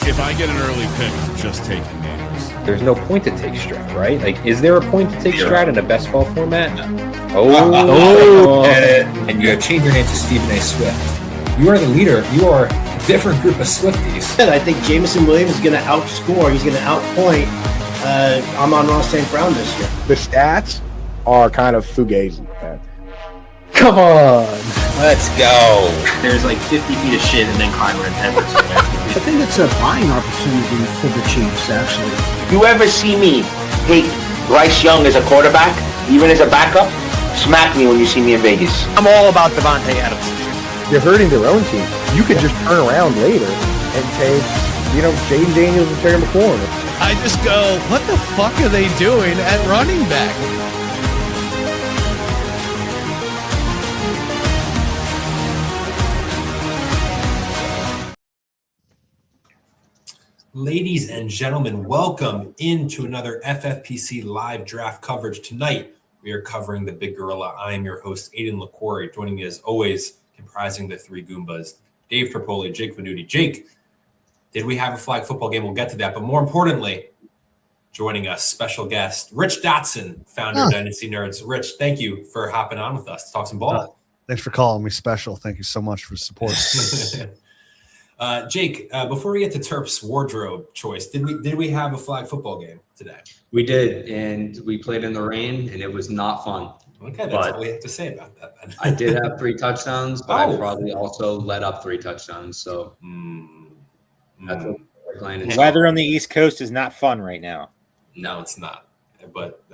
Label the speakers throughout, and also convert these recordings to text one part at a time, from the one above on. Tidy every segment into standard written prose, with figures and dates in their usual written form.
Speaker 1: If I get an early pick, I'm just taking names.
Speaker 2: There's no point to take Stroud, right? Like, is there a point to take Stroud in a best ball format?
Speaker 3: And you change your name to Stephen A. Swift. You are the leader. You are a different group of Swifties.
Speaker 4: I think Jameson Williams is going to outscore. He's going to outpoint Amon-Ra St. Brown this year.
Speaker 5: The stats are kind of fugazi, man.
Speaker 2: Come on.
Speaker 3: Let's go.
Speaker 6: There's like 50 feet of shit and then Kyler and Edwards.
Speaker 7: I think it's a buying opportunity for the Chiefs, actually.
Speaker 8: You ever see me take Bryce Young as a quarterback, even as a backup? Smack me when you see me in Vegas.
Speaker 9: I'm all about Devontae Adams.
Speaker 5: They're hurting their own team. You could just turn around later and take, Jaden Daniels and Terry McLaurin.
Speaker 1: I just go, what the fuck are they doing at running back?
Speaker 3: Ladies and gentlemen, welcome into another FFPC live draft coverage. Tonight, we are covering the Big Gorilla. I am your host, Aidan Liquorie. Joining me as always, comprising the three Goombas, Dave Terpoilli, Jake Venuti. Jake, did we have a flag football game? We'll get to that. But more importantly, joining us, special guest, Rich Dotson, founder of Dynasty Nerds. Rich, thank you for hopping on with us to talk some ball.
Speaker 10: Thanks for calling me special. Thank you so much for the support.
Speaker 3: Jake, before we get to Terp's wardrobe choice, did we have a flag football game today?
Speaker 11: We did, and we played in the rain, and it was not fun.
Speaker 3: Okay, that's all we have to say about that then.
Speaker 11: I did have 3 touchdowns, but I probably also let up 3 touchdowns. So that's what we're playing.
Speaker 9: The weather on the East Coast is not fun right now.
Speaker 3: No, it's not. But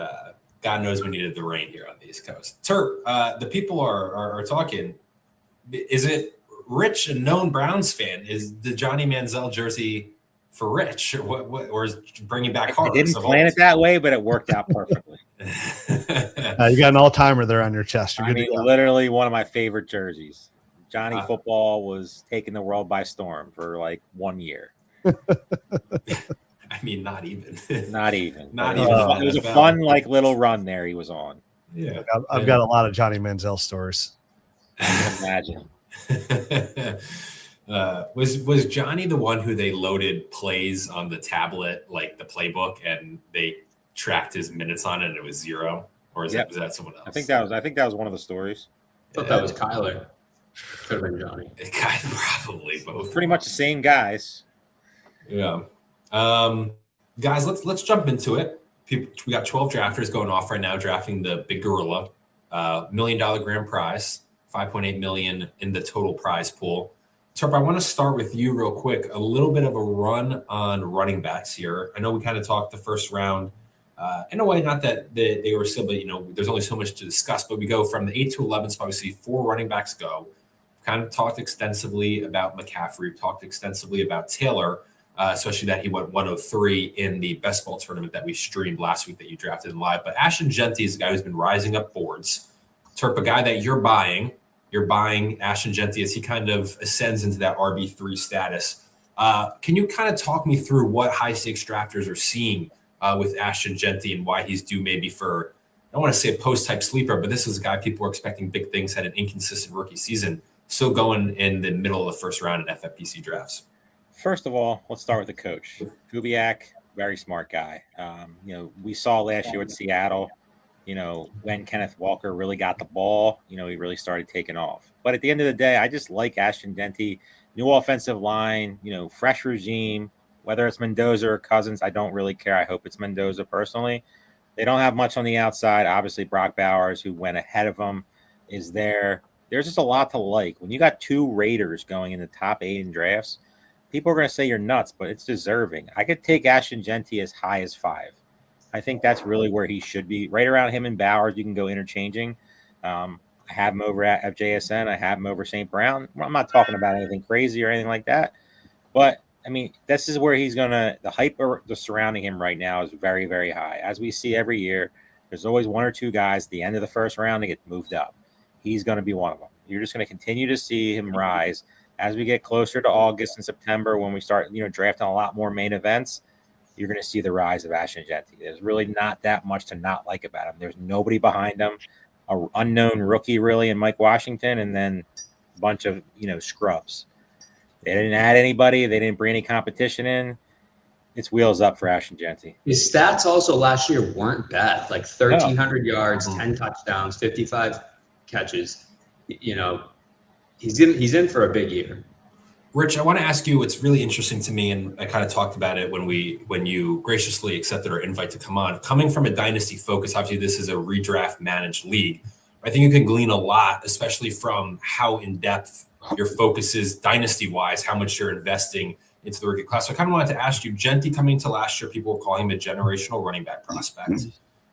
Speaker 3: God knows we needed the rain here on the East Coast. Terp, the people are talking. Is it Rich, a known Browns fan? Is the Johnny Manziel jersey for Rich, or is bringing back horrors?
Speaker 9: I didn't plan it that way, but it worked out perfectly.
Speaker 10: You got an all-timer there on your chest. You're
Speaker 9: literally one of my favorite jerseys. Johnny football was taking the world by storm for like 1 year.
Speaker 3: I mean, not even.
Speaker 9: Not even.
Speaker 3: It
Speaker 9: was a fun little run there he was on.
Speaker 3: Yeah,
Speaker 10: I've got a lot of Johnny Manziel stories.
Speaker 9: I can imagine.
Speaker 3: Was Johnny the one who they loaded plays on the tablet, like the playbook, and they tracked his minutes on it and it was 0? Or was that someone else?
Speaker 9: I think that was one of the stories.
Speaker 11: I thought that was Kyler. Could have been Johnny.
Speaker 3: Probably both.
Speaker 9: Pretty much the same guys.
Speaker 3: Yeah. Guys, let's jump into it. We got 12 drafters going off right now, drafting the Big Gorilla, $1 million grand prize, $5.8 million in the total prize pool. Terp, I want to start with you real quick. A little bit of a run on running backs here. I know we kind of talked the first round. In a way, not that they were still, but there's only so much to discuss. But we go from the 8 to 11 spot. We see 4 running backs go. We've kind of talked extensively about McCaffrey. We've talked extensively about Taylor, especially that he went 103 in the best ball tournament that we streamed last week that you drafted in live. But Ashton Jeanty is a guy who's been rising up boards. Terp, a guy that you're buying Ashton Jeanty as he kind of ascends into that RB3 status. Can you kind of talk me through what high stakes drafters are seeing with Ashton Jeanty and why he's due maybe for, I don't want to say a post type sleeper, but this is a guy people are expecting big things, had an inconsistent rookie season, still going in the middle of the first round in FFPC drafts.
Speaker 9: First of all, let's start with the coach. Kubiak, very smart guy. We saw last year with Seattle, when Kenneth Walker really got the ball, he really started taking off. But at the end of the day, I just like Ashton Jeanty, new offensive line, fresh regime, whether it's Mendoza or Cousins, I don't really care. I hope it's Mendoza personally. They don't have much on the outside. Obviously, Brock Bowers, who went ahead of them, is there. There's just a lot to like. When you got 2 Raiders going in the top 8 in drafts, people are going to say you're nuts, but it's deserving. I could take Ashton Jeanty as high as 5. I think that's really where he should be. Right around him and Bowers, you can go interchanging. I have him over at FJSN. I have him over St. Brown. I'm not talking about anything crazy or anything like that. But, this is where he's going to – the hype surrounding him right now is very, very high. As we see every year, there's always 1 or 2 guys at the end of the first round that get moved up. He's going to be one of them. You're just going to continue to see him rise. As we get closer to August and September, when we start, drafting a lot more main events, you're going to see the rise of Ashton Jeanty. There's really not that much to not like about him. There's nobody behind him, an unknown rookie really in Mike Washington, and then a bunch of, scrubs. They didn't add anybody. They didn't bring any competition in. It's wheels up for Ashton Jeanty.
Speaker 11: His stats also last year weren't bad. Like 1,300 yards, 10 touchdowns, 55 catches. You know, he's in for a big year.
Speaker 3: Rich, I want to ask you what's really interesting to me, and I kind of talked about it when you graciously accepted our invite to come on. Coming from a dynasty focus, obviously this is a redraft managed league. I think you can glean a lot, especially from how in-depth your focus is dynasty-wise, how much you're investing into the rookie class. So I kind of wanted to ask you, Jeanty coming to last year, people were calling him a generational running back prospect.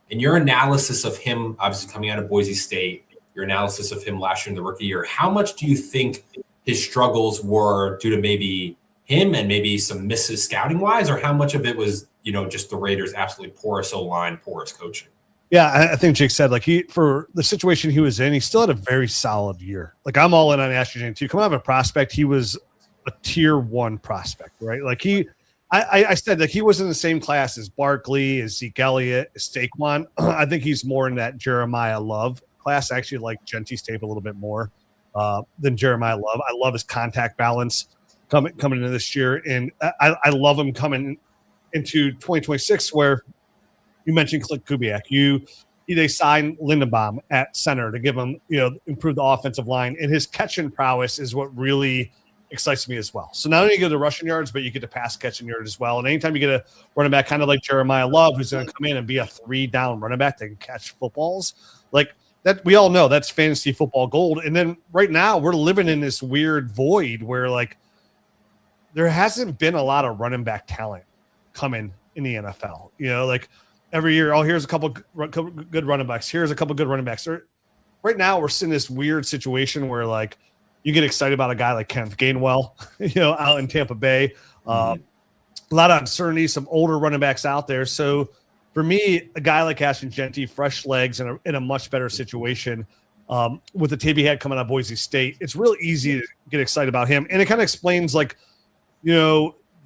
Speaker 3: In your analysis of him, obviously coming out of Boise State, your analysis of him last year in the rookie year, how much do you think his struggles were due to maybe him and maybe some misses scouting-wise, or how much of it was, just the Raiders' absolutely porous O-line, porous coaching?
Speaker 10: Yeah, I think Jake said, for the situation he was in, he still had a very solid year. Like, I'm all in on Ashton Jeanty too. Coming out of a prospect, he was a tier 1 prospect, right? Like I said, he was in the same class as Barkley, as Zeke Elliott, as Saquon. I think he's more in that Jeremiah Love class. I actually like Jeanty's tape a little bit more than Jeremiah Love. I love his contact balance coming into this year, and I love him coming into 2026, where you mentioned Clint Kubiak. They signed Lindenbaum at center to give him, improve the offensive line, and his catching prowess is what really excites me as well. So not only you get the rushing yards, but you get the pass catching yards as well. And anytime you get a running back kind of like Jeremiah Love, who's going to come in and be a 3-down running back that can catch footballs, like that, we all know that's fantasy football gold. And then right now we're living in this weird void where there hasn't been a lot of running back talent coming in the NFL. Every year, here's a couple good running backs. Here's a couple good running backs. Right now, we're seeing this weird situation where, you get excited about a guy like Kenneth Gainwell, out in Tampa Bay. A lot of uncertainty, some older running backs out there. So, for me, a guy like Ashton Jeanty, fresh legs in a much better situation with the tape he had coming out of Boise State, it's real easy to get excited about him. And it kind of explains,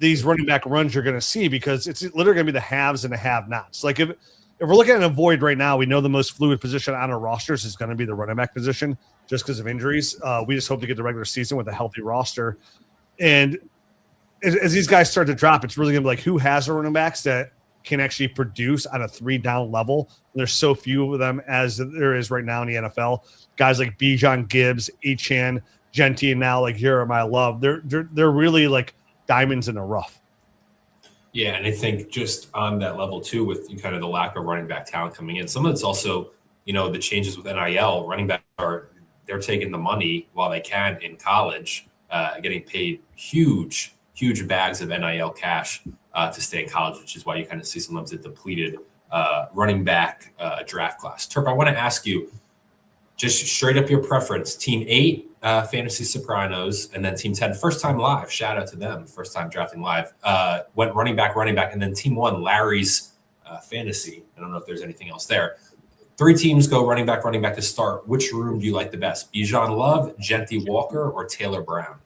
Speaker 10: these running back runs you're going to see, because it's literally going to be the haves and the have-nots. Like if we're looking at a void right now, we know the most fluid position on our rosters is going to be the running back position just because of injuries. We just hope to get the regular season with a healthy roster. And as these guys start to drop, it's really going to be who has a running backs that can actually produce on a 3-down level. And there's so few of them as there is right now in the NFL. Guys like Bijan Gibbs, Echan, Jeanty, and now Jeremiah Love. They're really diamonds in the rough.
Speaker 3: Yeah, and I think just on that level too, with kind of the lack of running back talent coming in, some of it's also, the changes with NIL. Running back they're taking the money while they can in college, getting paid huge bags of NIL cash to stay in college, which is why you kind of see sometimes a depleted running back draft class. Terp, I want to ask you, just straight up your preference, Team 8, Fantasy Sopranos, and then Team 10, first time live. Shout out to them, first time drafting live. Went running back, and then Team 1, Larry's Fantasy. I don't know if there's anything else there. 3 teams go running back to start. Which room do you like the best? Bijan Love, Jeanty Walker, or Taylor Brown?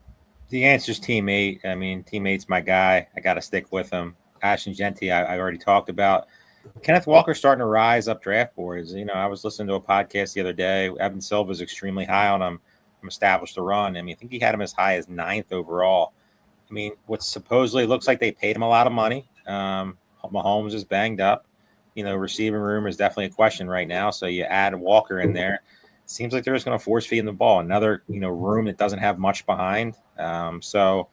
Speaker 9: The answer is Team 8. I mean, Team 8's my guy. I got to stick with him. Ashton Jeanty, I already talked about. Kenneth Walker's starting to rise up draft boards. I was listening to a podcast the other day. Evan Silva's extremely high on him from Established to Run. I think he had him as high as 9th overall. What supposedly looks like they paid him a lot of money. Mahomes is banged up. Receiving room is definitely a question right now. So you add Walker in there. Seems like they're just going to force feed him the ball. Another, room that doesn't have much behind. So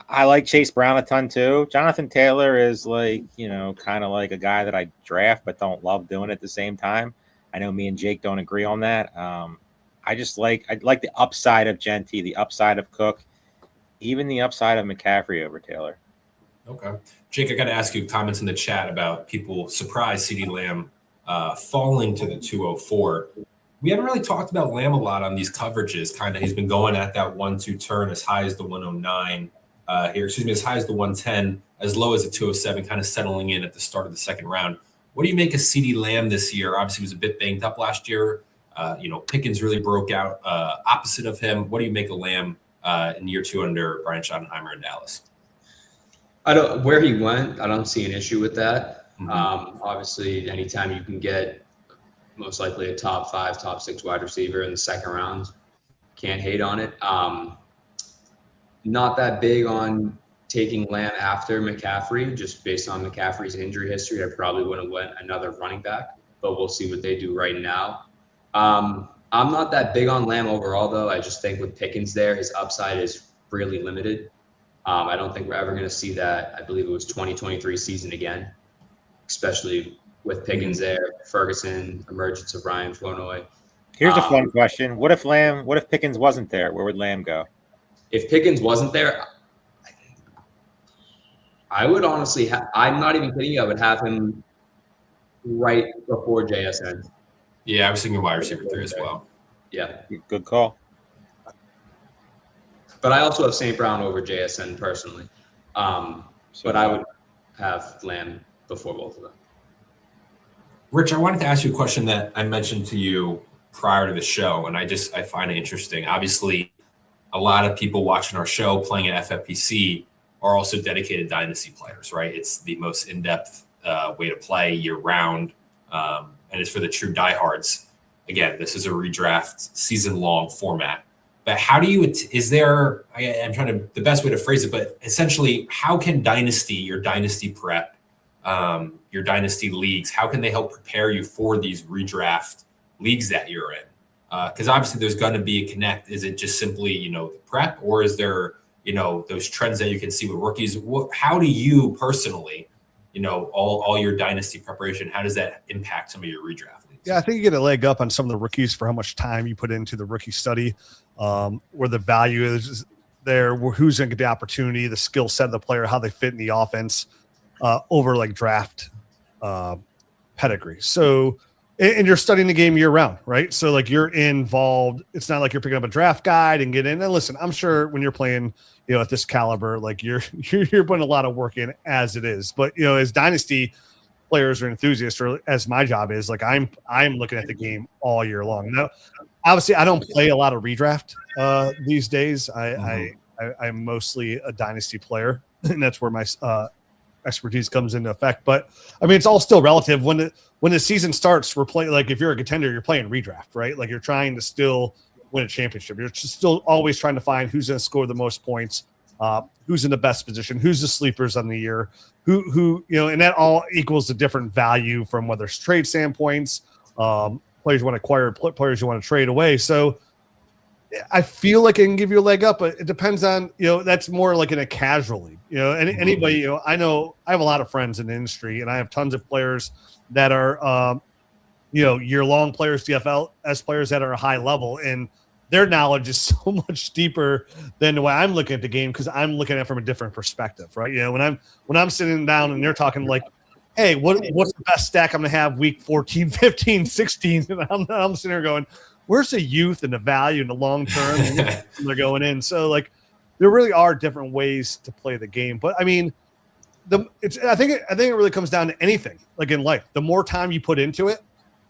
Speaker 9: I like Chase Brown a ton too. Jonathan Taylor is kind of like a guy that I draft but don't love doing at the same time. I know me and Jake don't agree on that. I like the upside of Jeanty, the upside of Cook, even the upside of McCaffrey over Taylor.
Speaker 3: Okay. Jake, I got to ask you comments in the chat about people surprised CeeDee Lamb falling to the 204. We haven't really talked about Lamb a lot on these coverages. He's been going at that 1-2 turn as high as the 109 as high as the 110, as low as the 207, kind of settling in at the start of the second round. What do you make of CeeDee Lamb this year? Obviously, he was a bit banged up last year. Pickens really broke out opposite of him. What do you make of Lamb in year 2 under Brian Schottenheimer in Dallas?
Speaker 11: Where he went, I don't see an issue with that. Obviously, anytime you can get most likely a top 5, top 6 wide receiver in the second round, can't hate on it. not that big on taking Lamb after McCaffrey, just based on McCaffrey's injury history. I probably would have went another running back, but we'll see what they do right now. I'm not that big on Lamb overall, though. I just think with Pickens there, his upside is really limited. I don't think we're ever going to see that. I believe it was 2023 season again, especially with Pickens there, Ferguson, emergence of Ryan Flournoy.
Speaker 9: Here's a fun question: What if Pickens wasn't there? Where would Lamb go?
Speaker 11: If Pickens wasn't there, I would honestly, I'm not even kidding you, I would have him right before JSN.
Speaker 3: Yeah, I was thinking wide receiver 3 as well.
Speaker 11: Yeah.
Speaker 9: Good call.
Speaker 11: But I also have St. Brown over JSN personally. But I would have Lamb before both of them.
Speaker 3: Rich, I wanted to ask you a question that I mentioned to you prior to the show, and I find it interesting. Obviously, a lot of people watching our show playing at FFPC are also dedicated Dynasty players, right? It's the most in-depth way to play year-round, and it's for the true diehards. Again, this is a redraft season-long format. But how do you, I'm trying to, the best way to phrase it, but essentially, how can your Dynasty prep, your Dynasty leagues, how can they help prepare you for these redraft leagues that you're in? Because obviously there's going to be a connect. Is it just simply, the prep, or is there, those trends that you can see with rookies? How do you personally, all your Dynasty preparation, how does that impact some of your redraft leagues?
Speaker 10: Yeah, I think you get a leg up on some of the rookies for how much time you put into the rookie study, where the value is there, who's going to get the opportunity, the skill set of the player, how they fit in the offense, over like draft pedigree. So, and you're studying the game year round, right? So like you're involved. It's not like you're picking up a draft guide and get in. And listen, I'm sure when you're playing, at this caliber, like you're putting a lot of work in as it is. But as Dynasty players or enthusiasts, or as my job is, like I'm looking at the game all year long. Now, obviously, I don't play a lot of redraft these days. I'm mostly a Dynasty player, and that's where my expertise comes into effect. But I mean, it's all still relative. When the season starts, we're playing, like if you're a contender, you're playing redraft, right? Like you're trying to still win a championship. You're just still always trying to find who's going to score the most points, who's in the best position, who's the sleepers on the year, who and that all equals a different value from whether it's trade standpoints, players you want to acquire, players you want to trade away. So I feel like it can give you a leg up, but it depends on, that's more like in a casual league, anybody, I know I have a lot of friends in the industry, and I have tons of players that are, year-long players, DFS players that are a high level, and their knowledge is so much deeper than the way I'm looking at the game, because I'm looking at it from a different perspective, right? When I'm sitting down and they're talking like, hey, what's the best stack I'm going to have week 14, 15, 16? And I'm sitting there going, where's the youth and the value and the long term? And they're going in. So like, there really are different ways to play the game. But I mean, I think it really comes down to anything like in life. The more time you put into it,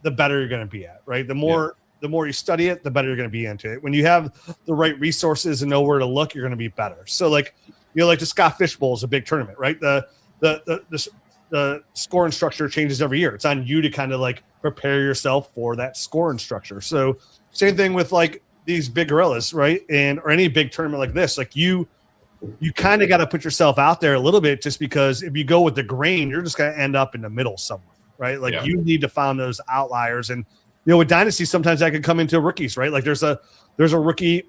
Speaker 10: the better you're going to be at, right? The more you study it, the better you're going to be into it. When you have the right resources and know where to look, you're going to be better. So like, like the Scott Fish Bowl is a big tournament, right? The scoring structure changes every year. It's on you to kind of like prepare yourself for that scoring structure. So same thing with like these big gorillas, right? Or any big tournament like this, like you kind of got to put yourself out there a little bit, just because if you go with the grain, you're just going to end up in the middle somewhere, right? Like you need to find those outliers. And, with Dynasty, sometimes that can come into rookies, right? Like there's a rookie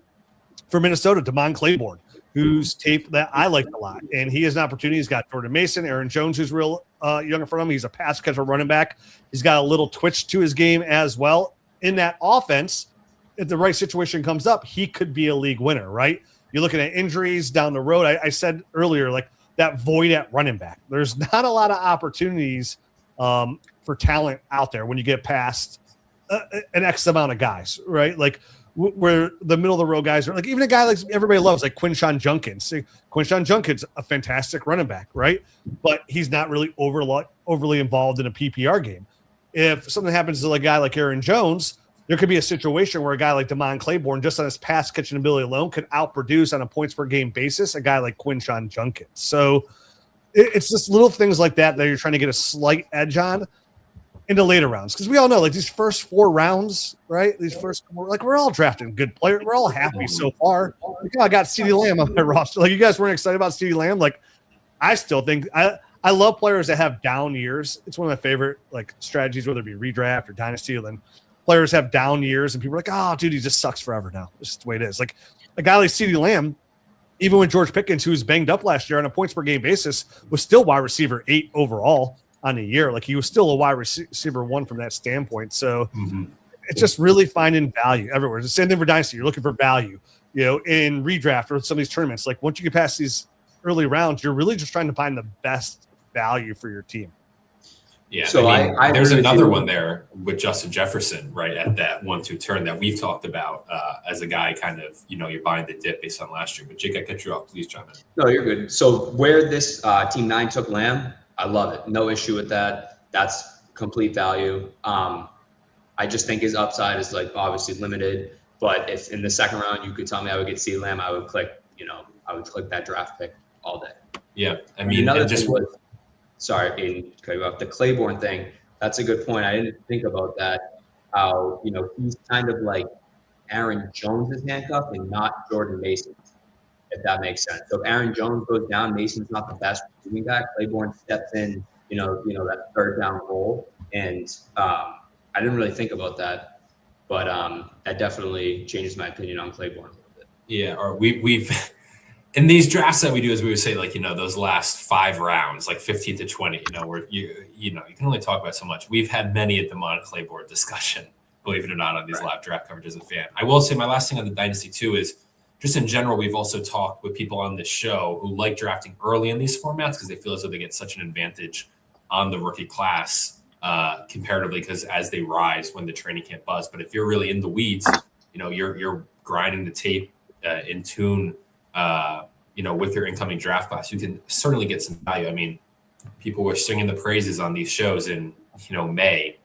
Speaker 10: for Minnesota, Damon Claiborne, whose tape that I liked a lot. And he has an opportunity. He's got Jordan Mason, Aaron Jones, who's real young in front of him. He's a pass catcher running back. He's got a little twitch to his game as well. In that offense, if the right situation comes up, he could be a league winner, right? You're looking at injuries down the road. I said earlier, like that void at running back. There's not a lot of opportunities for talent out there when you get past an X amount of guys, right? Like where the middle of the road guys are, like even a guy like everybody loves, like Quinshon Judkins. Quinshon Judkins, a fantastic running back, right? But he's not really overly involved in a PPR game. If something happens to a guy like Aaron Jones, there could be a situation where a guy like Damon Claiborne, just on his pass catching ability alone, could outproduce on a points per game basis a guy like Quinshon Judkins. So it's just little things like that you're trying to get a slight edge on. into later rounds, because we all know like these first 4 rounds, right? These first like we're all drafting good players. We're all happy so far. Like, I got CeeDee Lamb on my roster. Like you guys weren't excited about CeeDee Lamb. Like I still think I love players that have down years. It's one of my favorite like strategies, whether it be redraft or dynasty. And then players have down years, and people are like, "Oh, dude, he just sucks forever now." This is the way it is. Like a guy like CeeDee Lamb, even with George Pickens, who was banged up last year on a points per game basis, was still wide receiver 8 overall on the year. Like he was still a wide receiver 1 from that standpoint. So it's just really finding value everywhere. It's the same thing for dynasty. You're looking for value, in redraft or some of these tournaments. Like once you get past these early rounds, you're really just trying to find the best value for your team.
Speaker 3: Yeah.
Speaker 11: So I
Speaker 3: there's
Speaker 11: agree with
Speaker 3: another
Speaker 11: you.
Speaker 3: one there with Justin Jefferson, right at that 1-2 turn that we've talked about as a guy kind of, you're buying the dip based on last year. But Jake, I cut you off. Please chime in.
Speaker 11: No, you're good. So where this Team 9 took Lamb, I love it. No issue with that. That's complete value. I just think his upside is like obviously limited. But if in the second round you could tell me I would get CeeDee Lamb, I would click that draft pick all day.
Speaker 3: Yeah. I
Speaker 11: And
Speaker 3: mean,
Speaker 11: another
Speaker 3: and just
Speaker 11: thing was, sorry, Aidan, cut you off. The Claiborne thing, that's a good point. I didn't think about that. How, he's kind of like Aaron Jones' handcuff and not Jordan Mason, if that makes sense. So if Aaron Jones goes down, Mason's not the best receiving back. Claiborne steps in, that third down role. And I didn't really think about that, but that definitely changes my opinion on Claiborne a little bit.
Speaker 3: Yeah, or we've in these drafts that we do, as we would say, like those last 5 rounds, like 15 to 20, where you can only talk about so much. We've had many at the Mon Claiborne discussion, believe it or not, on these live draft coverage as a fan. I will say my last thing on the dynasty too is just in general, we've also talked with people on this show who like drafting early in these formats because they feel as though they get such an advantage on the rookie class comparatively, because as they rise when the training camp buzz. But if you're really in the weeds, you're grinding the tape in tune. With your incoming draft class, you can certainly get some value. I mean, people were singing the praises on these shows in, May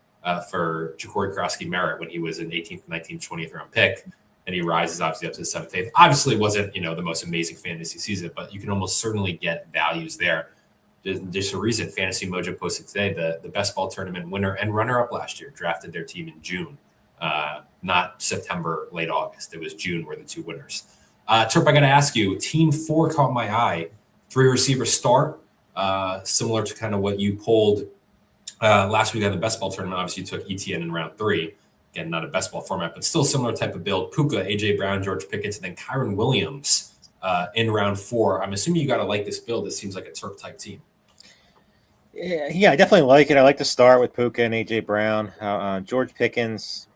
Speaker 3: for Jacory Krosky-Merritt when he was an 18th, 19th, 20th round pick, and he rises obviously up to the 7th, 8th. Obviously, it wasn't, the most amazing fantasy season, but you can almost certainly get values there. There's a reason Fantasy Mojo posted today the best ball tournament winner and runner-up last year drafted their team in June, not September, late August. It was June were the 2 winners. Terp, I got to ask you, Team 4 caught my eye. 3 receiver start, similar to kind of what you pulled last week on the best ball tournament. Obviously, you took ETN in round 3. Again, not a best ball format, but still similar type of build. Puka, A.J. Brown, George Pickens, and then Kyron Williams in round 4. I'm assuming you got to like this build. This seems like a Terp type team.
Speaker 9: Yeah, I definitely like it. I like to start with Puka and A.J. Brown. George Pickens,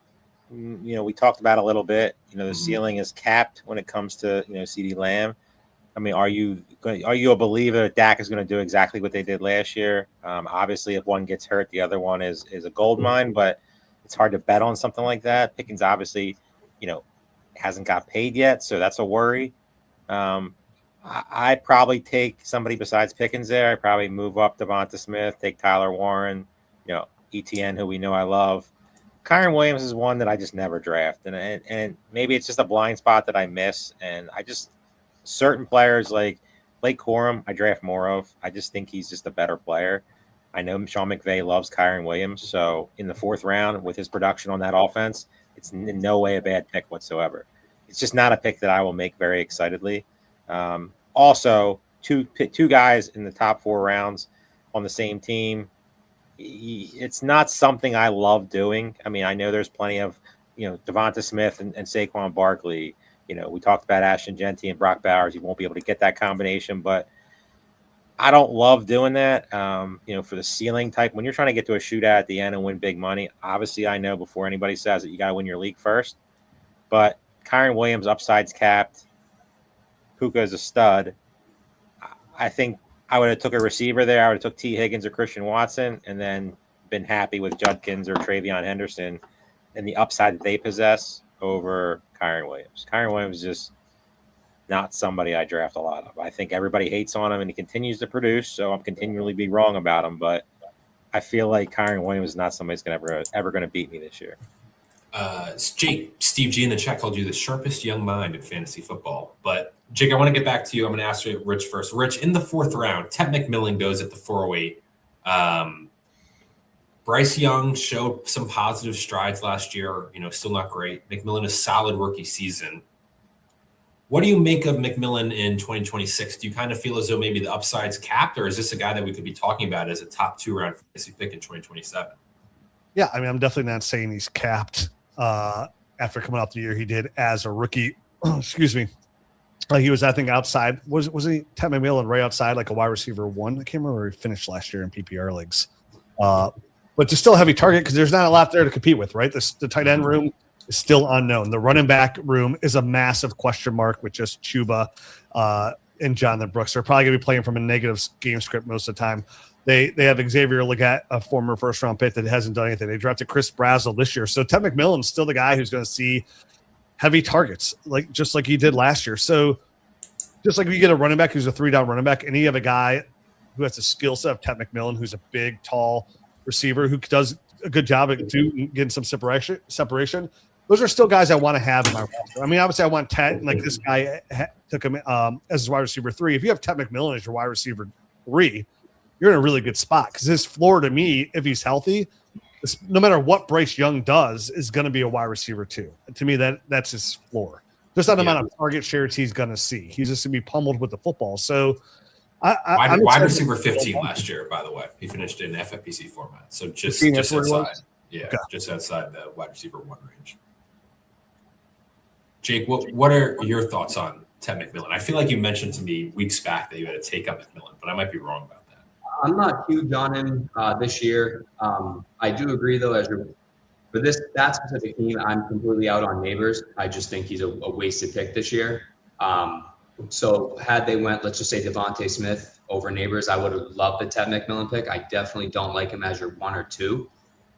Speaker 9: we talked about a little bit. The ceiling is capped when it comes to CeeDee Lamb. I mean, are you a believer that Dak is going to do exactly what they did last year? Obviously, if one gets hurt, the other one is a gold mine, but it's hard to bet on something like that. Pickens obviously, hasn't got paid yet, so that's a worry. I'd probably take somebody besides Pickens there. I'd probably move up Devonta Smith, take Tyler Warren, ETN, who we know I love. Kyron Williams is one that I just never draft, and maybe it's just a blind spot that I miss. And I just certain players like Blake Corum, I draft more of. I just think he's just a better player. I know Sean McVay loves Kyron Williams, so in the 4th round with his production on that offense, it's in no way a bad pick whatsoever. It's just not a pick that I will make very excitedly. Also, two guys in the top 4 rounds on the same team. It's not something I love doing. I mean, I know there's plenty of, Devonta Smith and Saquon Barkley. We talked about Ashton Genty and Brock Bowers. You won't be able to get that combination, but I don't love doing that. For the ceiling type, when you're trying to get to a shootout at the end and win big money, obviously I know before anybody says it, you got to win your league first. But Kyron Williams, upside's capped. Puka is a stud. I think I would have took a receiver there. I would have took T. Higgins or Christian Watson and then been happy with Judkins or Travion Henderson and the upside that they possess over Kyron Williams. Kyron Williams is just not somebody I draft a lot of. I think everybody hates on him and he continues to produce, so I'm continually be wrong about him, but I feel like Kyron Williams is not somebody who's ever going to beat me this year.
Speaker 3: Jake, Steve G in the chat called you the sharpest young mind in fantasy football. But Jake, I want to get back to you. I'm going to ask you Rich first. Rich, in the 4th round, Ted McMillan goes at the 408. Bryce Young showed some positive strides last year. Still not great. McMillan, a solid rookie season. What do you make of McMillan in 2026? Do you kind of feel as though maybe the upside's capped, or is this a guy that we could be talking about as a top 2-round fantasy pick in 2027?
Speaker 10: Yeah, I mean, I'm definitely not saying he's capped after coming off the year he did as a rookie. Excuse me. He was, I think, outside. Was he Ted McMillan right outside, like a wide receiver 1? I can't remember where he finished last year in PPR leagues. But just still a heavy target because there's not a lot there to compete with, right? The tight end room is still unknown. The running back room is a massive question mark with just Chuba and Jonathan Brooks. They're probably going to be playing from a negative game script most of the time. They have Xavier Legette, a former first-round pick that hasn't done anything. They drafted Chris Brazzell this year. So Ted McMillan's still the guy who's going to see heavy targets, just like he did last year. So just like you get a running back who's a 3-down running back, and you have a guy who has the skill set of Ted McMillan, who's a big, tall receiver who does a good job at getting some separation. Those are still guys I want to have in my roster. I mean, obviously, I want Ted. Like this guy took him as his wide receiver 3. If you have Ted McMillan as your wide receiver 3, you're in a really good spot because his floor to me, if he's healthy, no matter what Bryce Young does, is going to be a wide receiver 2. To me, that's his floor. There's not the amount of target shares he's going to see. He's just going to be pummeled with the football. So,
Speaker 3: wide receiver 15 last year, by the way. He finished in FFPC format. So just outside. Yeah, okay. Just outside the wide receiver 1 range. Jake, what are your thoughts on Ted McMillan? I feel like you mentioned to me weeks back that you had to take up McMillan, but I might be wrong about that.
Speaker 11: I'm not huge on him this year. I do agree, though, for that specific team, I'm completely out on Neighbors. I just think he's a wasted pick this year. So had they went, let's just say Devontae Smith over Neighbors, I would have loved the Ted McMillan pick. I definitely don't like him as your 1 or 2.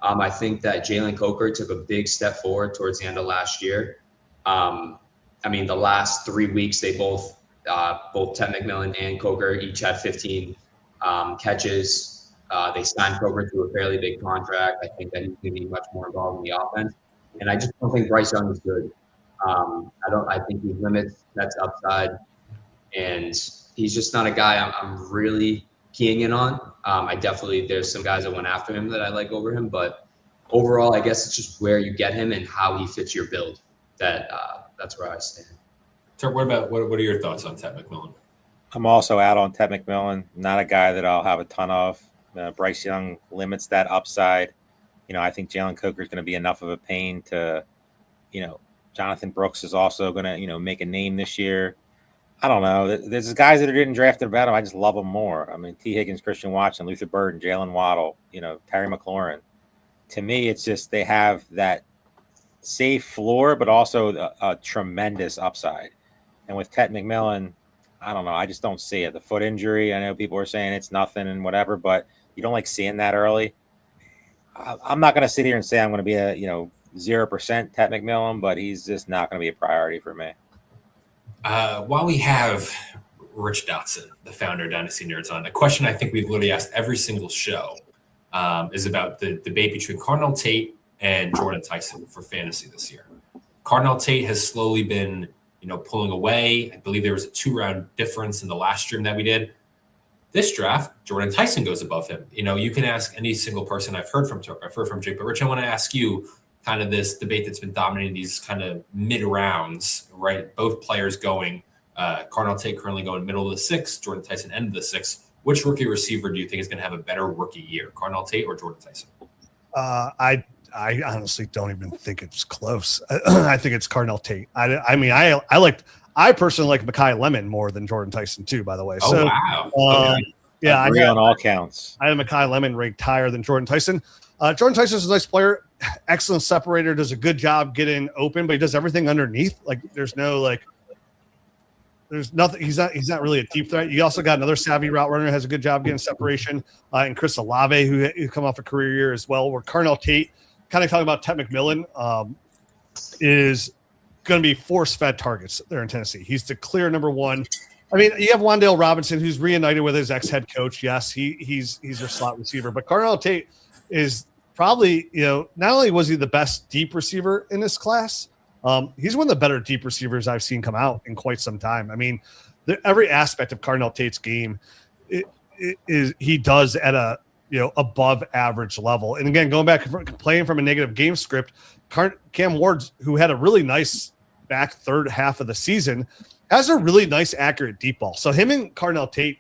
Speaker 11: I think that Jalen Coker took a big step forward towards the end of last year. I mean, the last 3 weeks, they both Ted McMillan and Coker each had 15 catches. They signed Coker to a fairly big contract. I think that he's going to be much more involved in the offense. And I just don't think Bryce Young is good. I think he limits that's upside. And he's just not a guy I'm really keying in on. There's some guys that went after him that I like over him, but overall, I guess it's just where you get him and how he fits your build. That's where I stand.
Speaker 3: So what are your thoughts on Ted McMillan?
Speaker 9: I'm also out on Ted McMillan. Not a guy that I'll have a ton of. Bryce Young limits that upside. I think Jalen Coker is going to be enough of a pain to, Jonathan Brooks is also going to, make a name this year. I don't know. There's guys that are getting drafted about him. I just love them more. I mean, T. Higgins, Christian Watson, Luther Burden, Jalen Waddle, Terry McLaurin. To me, it's just they have that safe floor, but also a tremendous upside. And with Ted McMillan, I don't know. I just don't see it. The foot injury, I know people are saying it's nothing and whatever, but you don't like seeing that early. I'm not going to sit here and say I'm going to be a 0% Ted McMillan, but he's just not going to be a priority for me.
Speaker 3: While we have Rich Dotson, the founder of Dynasty Nerds, on, a question I think we've literally asked every single show is about the debate between Cardinal Tate and Jordan Tyson for fantasy this year. Cardinal Tate has slowly been, pulling away. I believe there was a 2-round difference in the last stream that we did. This draft, Jordan Tyson goes above him. You can ask any single person. I've heard from Jake, but Rich, I want to ask you kind of this debate that's been dominating these kind of mid rounds, right? Both players going, Cardinal Tate currently going middle of the 6th, Jordan Tyson end of the 6th. Which rookie receiver do you think is going to have a better rookie year, Cardinal Tate or Jordan Tyson?
Speaker 10: I honestly don't even think it's close. I think it's Cardinal Tate. I personally like Mekhi Lemon more than Jordan Tyson too, by the way.
Speaker 3: Oh,
Speaker 10: so,
Speaker 3: wow. Okay.
Speaker 10: Yeah,
Speaker 9: agree on all counts.
Speaker 10: I have Mekhi Lemon ranked higher than Jordan Tyson. Jordan Tyson is a nice player, excellent separator, does a good job getting open, but he does everything underneath. Like there's nothing. He's not really a deep threat. You also got another savvy route runner, has a good job getting separation, and Chris Olave, who come off a career year as well. Where Cardinal Tate, kind of talking about Ted McMillan, is going to be force-fed targets there in Tennessee. He's the clear number 1. I mean, you have Wan'Dale Robinson, who's reunited with his ex-head coach. Yes, he's their slot receiver, but Cardinal Tate is probably, not only was he the best deep receiver in this class, he's one of the better deep receivers I've seen come out in quite some time. I mean, every aspect of Cardinal Tate's game he does at a above average level. And again, going back playing from a negative game script, Cam Ward, who had a really nice back third half of the season, has a really nice accurate deep ball. So him and Cardinal Tate,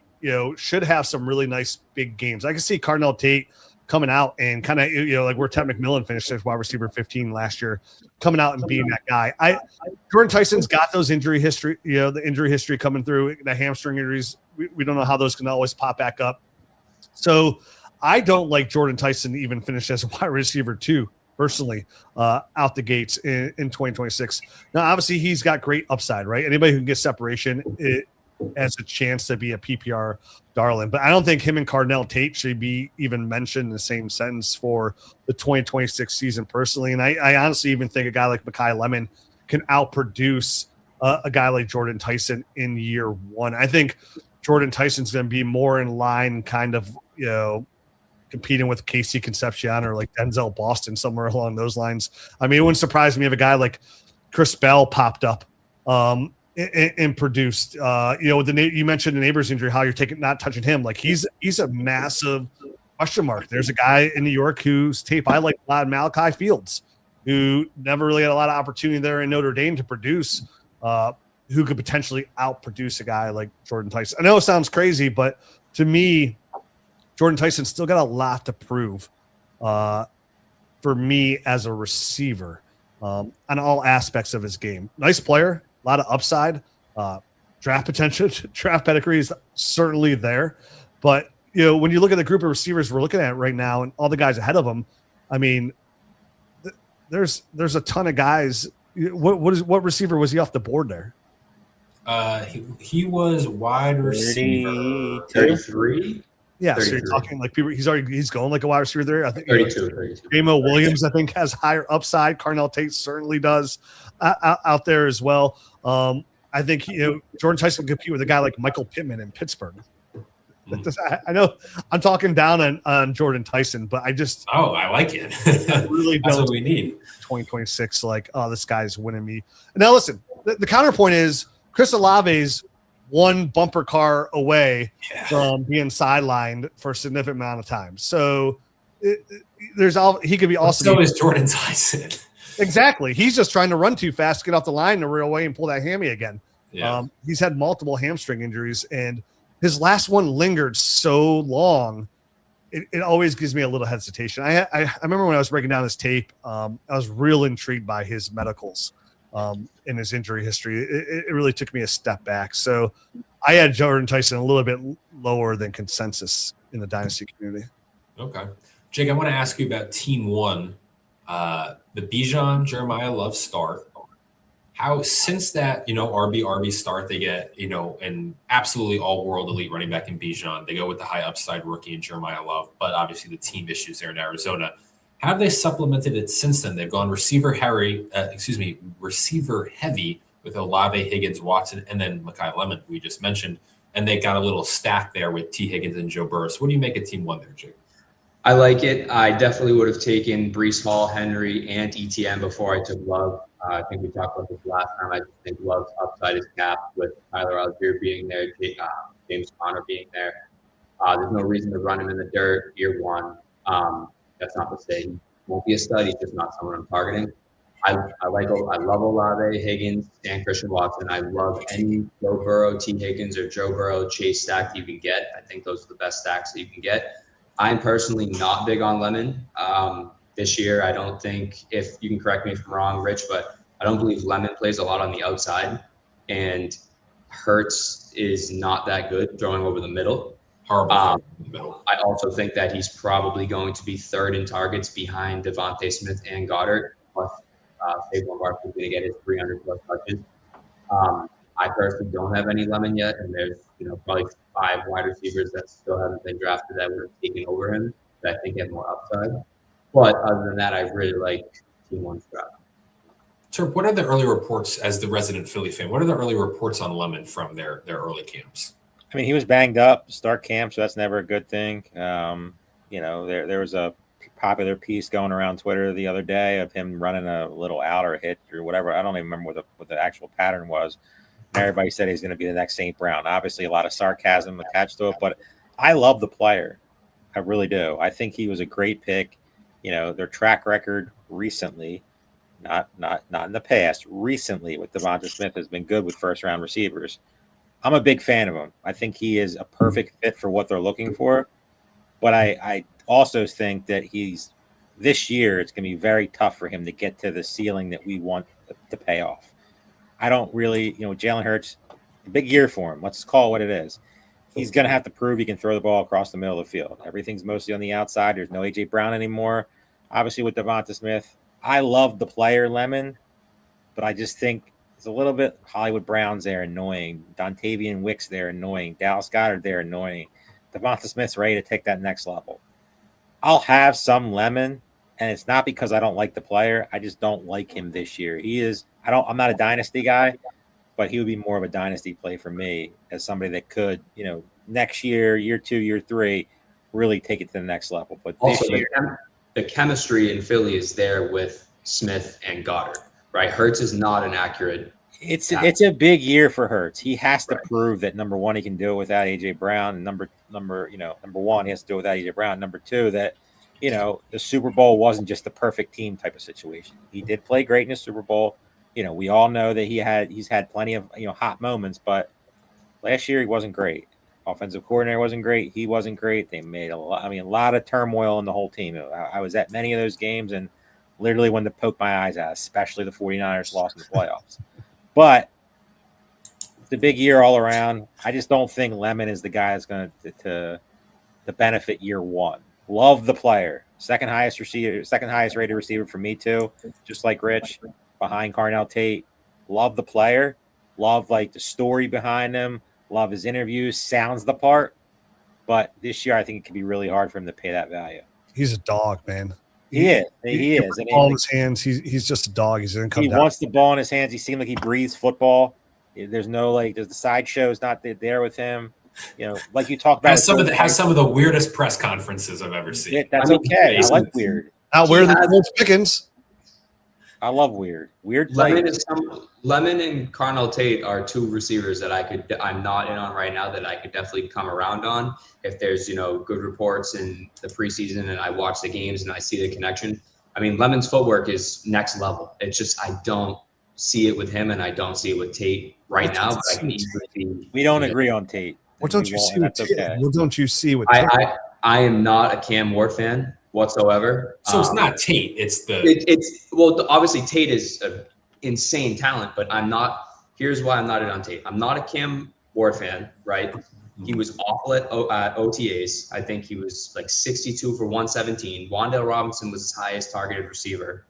Speaker 10: should have some really nice big games. I can see Cardinal Tate coming out and kind of, like where Ted McMillan finished as wide receiver 15 last year, coming out and being that guy. Jordan Tyson's got those injury history, the injury history coming through, the hamstring injuries. We don't know how those can always pop back up. So I don't like Jordan Tyson to even finish as a wide receiver 2, personally, out the gates in 2026. Now, obviously, he's got great upside, right? Anybody who can get separation, it has a chance to be a PPR darling. But I don't think him and Cardinal Tate should be even mentioned in the same sentence for the 2026 season, personally. And I honestly even think a guy like Mekhi Lemon can outproduce a guy like Jordan Tyson in year 1. I think Jordan Tyson's going to be more in line, kind of, competing with Casey Concepcion or like Denzel Boston, somewhere along those lines. I mean, it wouldn't surprise me if a guy like Chris Bell popped up and produced. You mentioned the neighbor's injury, how you're not touching him. Like he's a massive question mark. There's a guy in New York whose tape I like a lot, Malachi Fields, who never really had a lot of opportunity there in Notre Dame to produce, who could potentially outproduce a guy like Jordan Tyson. I know it sounds crazy, but to me, Jordan Tyson's still got a lot to prove for me as a receiver on all aspects of his game. Nice player, a lot of upside, draft potential, draft pedigree is certainly there. But, when you look at the group of receivers we're looking at right now and all the guys ahead of them, I mean, there's a ton of guys. What receiver was he off the board there?
Speaker 3: He was wide receiver
Speaker 11: 33.
Speaker 10: Yeah, 33. So you're talking like people. He's going like a wide receiver there. I think
Speaker 11: 32.
Speaker 10: Amo Williams, I think, has higher upside. Cardinal Tate certainly does out there as well. I think Jordan Tyson can compete with a guy like Michael Pittman in Pittsburgh. I know I'm talking down on Jordan Tyson, but I
Speaker 3: like it.
Speaker 10: I really
Speaker 3: That's
Speaker 10: don't
Speaker 3: what we need.
Speaker 10: 2026, like, oh, this guy's winning me. Now, listen, the counterpoint is Chris Olave's one bumper car away from being sidelined for a significant amount of time. So he could be awesome.
Speaker 3: So is Jordan Tyson.
Speaker 10: Exactly. He's just trying to run too fast, get off the line the real way and pull that hammy again.
Speaker 3: Yeah.
Speaker 10: He's had multiple hamstring injuries, and his last one lingered so long. It always gives me a little hesitation. I remember when I was breaking down his tape, I was real intrigued by his medicals in his injury history. It really took me a step back. So I had Jordan Tyson a little bit lower than consensus in the Dynasty community.
Speaker 3: Okay. Jake, I want to ask you about Team 1, the Bijan Jeremiah Love start. How, since that, RB start, they get, an absolutely all-world elite running back in Bijan. They go with the high upside rookie in Jeremiah Love, but obviously the team issues there in Arizona. How have they supplemented it since then? They've gone receiver heavy with Olave, Higgins, Watson, and then Mekhi Lemon, who we just mentioned. And they got a little stack there with T. Higgins and Joe Burrow. So what do you make of Team 1 there, Jake?
Speaker 11: I like it. I definitely would have taken Breece Hall, Henry, and ETN before I took Love. I think we talked about this last time. I just think Love's upside is capped with Tyler Algier being there, James Conner being there. There's no reason to run him in the dirt year 1. That's not to say he won't be a stud. He's just not someone I'm targeting. I love Olave, Higgins, and Christian Watson. I love any Joe Burrow, T. Higgins, or Joe Burrow Chase stack you can get. I think those are the best stacks that you can get. I'm personally not big on Lemon this year. I don't think, if you can correct me if I'm wrong, Rich, but I don't believe Lemon plays a lot on the outside, and Hurts is not that good throwing over the middle.
Speaker 3: Horrible in the middle.
Speaker 11: I also think that he's probably going to be third in targets behind Devontae Smith and Goddard. Plus, Saquon Barkley's going to get his 300 plus touches. I personally don't have any Lemon yet, and there's probably 5 wide receivers that still haven't been drafted that would have taken over him that I think have more upside. But other than that, I really like Team 1's draft.
Speaker 3: Terp, what are the early reports, as the resident Philly fan, what are the early reports on Lemon from their early camps?
Speaker 9: I mean, he was banged up to start camp, so that's never a good thing. There was a popular piece going around Twitter the other day of him running a little out or a hit or whatever. I don't even remember what the actual pattern was. And everybody said he's going to be the next St. Brown. Obviously, a lot of sarcasm attached to it, but I love the player. I really do. I think he was a great pick. You know, their track record recently, not in the past, recently with Devonta Smith has been good with first round receivers. I'm a big fan of him. I think he is a perfect fit for what they're looking for. But I also think that this year it's going to be very tough for him to get to the ceiling that we want to pay off. I don't really, Jalen Hurts, a big year for him. Let's call it what it is. He's going to have to prove he can throw the ball across the middle of the field. Everything's mostly on the outside. There's no A.J. Brown anymore. Obviously, with Devonta Smith, I love the player Lemon, but I just think it's a little bit Hollywood Brown's there annoying. Dontavian Wicks there annoying. Dallas Goedert there annoying. Devonta Smith's ready to take that next level. I'll have some Lemon, and it's not because I don't like the player. I just don't like him this year. I'm not a dynasty guy, but he would be more of a dynasty play for me as somebody that could, next year, year 2, year 3, really take it to the next level. But
Speaker 11: also,
Speaker 9: this year,
Speaker 11: the chemistry in Philly is there with Smith and Goddard, right? Hurts is not an accurate.
Speaker 9: It's a big year for Hurts. He has to prove that number one, he can do it without A.J. Brown. And number one, he has to do it without A.J. Brown. Number two, that the Super Bowl wasn't just the perfect team type of situation. He did play great in the Super Bowl. We all know that he's had plenty of hot moments, but last year he wasn't great. Offensive coordinator wasn't great. He wasn't great. They made a lot of turmoil in the whole team. I was at many of those games and literally wanted to poke my eyes out, especially the 49ers lost in the playoffs. But it's a big year all around. I just don't think Lemon is the guy that's going to benefit year one. Love the player. Second highest rated receiver for me too, just like Rich, behind Carnell Tate. Love the player. Love the story behind him. Love his interviews. Sounds the part. But this year I think it could be really hard for him to pay that value.
Speaker 10: He's a dog, man.
Speaker 9: He is. He is.
Speaker 10: The ball in his hands. He's just a dog. He's going to come down.
Speaker 9: He wants the ball in his hands. He seems like he breathes football. There's no the sideshow's not there with him. Like you talked about.
Speaker 3: Has some of the weirdest press conferences I've ever seen.
Speaker 9: Yeah, that's okay. I like weird.
Speaker 10: Out where the Pickens.
Speaker 9: I love weird.
Speaker 11: Lemon and Carnell Tate are two receivers that I'm not in on right now that I could definitely come around on if there's good reports in the preseason and I watch the games and I see the connection. I mean, Lemon's footwork is next level. It's just I don't see it with him and I don't see it with Tate right now. But I can easily see.
Speaker 9: We don't agree on Tate.
Speaker 10: What don't you see with Tate?
Speaker 9: Okay.
Speaker 10: What don't you see with
Speaker 11: Tate? I am not a Cam Ward fan whatsoever.
Speaker 3: So it's not Tate. It's
Speaker 11: obviously Tate is an insane talent, but I'm not. Here's why I'm not in on Tate. I'm not a Cam Ward fan, right? He was awful at OTAs. I think he was 62 for 117. Wan'Dale Robinson was his highest targeted receiver.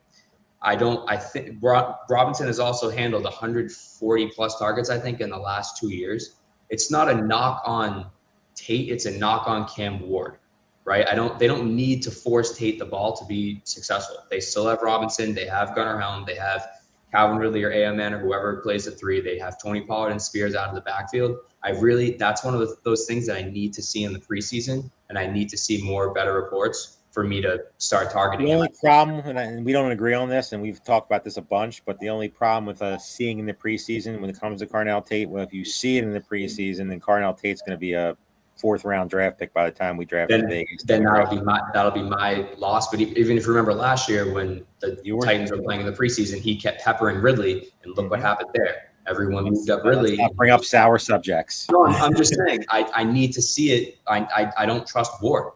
Speaker 11: I think Robinson has also handled 140 plus targets, I think, in the last 2 years. It's not a knock on Tate. It's a knock on Cam Ward. Right? They don't need to force Tate the ball to be successful. They still have Robinson. They have Gunnar Helm. They have Calvin Ridley or A.M.N. or whoever plays the 3. They have Tony Pollard and Spears out of the backfield. That's one of those things that I need to see in the preseason, and I need to see better reports for me to start targeting.
Speaker 9: The only problem, and we don't agree on this, and we've talked about this a bunch, but the only problem with seeing in the preseason when it comes to Carnell Tate, well, if you see it in the preseason, then Carnell Tate's going to be a 4th round draft pick by the time we draft in Vegas.
Speaker 11: Then that'll be my loss. But even if you remember last year when the Titans were playing in the preseason, he kept peppering Ridley, and look what happened there. Everyone moved up Ridley.
Speaker 9: Let's not bring up sour subjects.
Speaker 11: No, I'm just saying I need to see it. I don't trust Ward.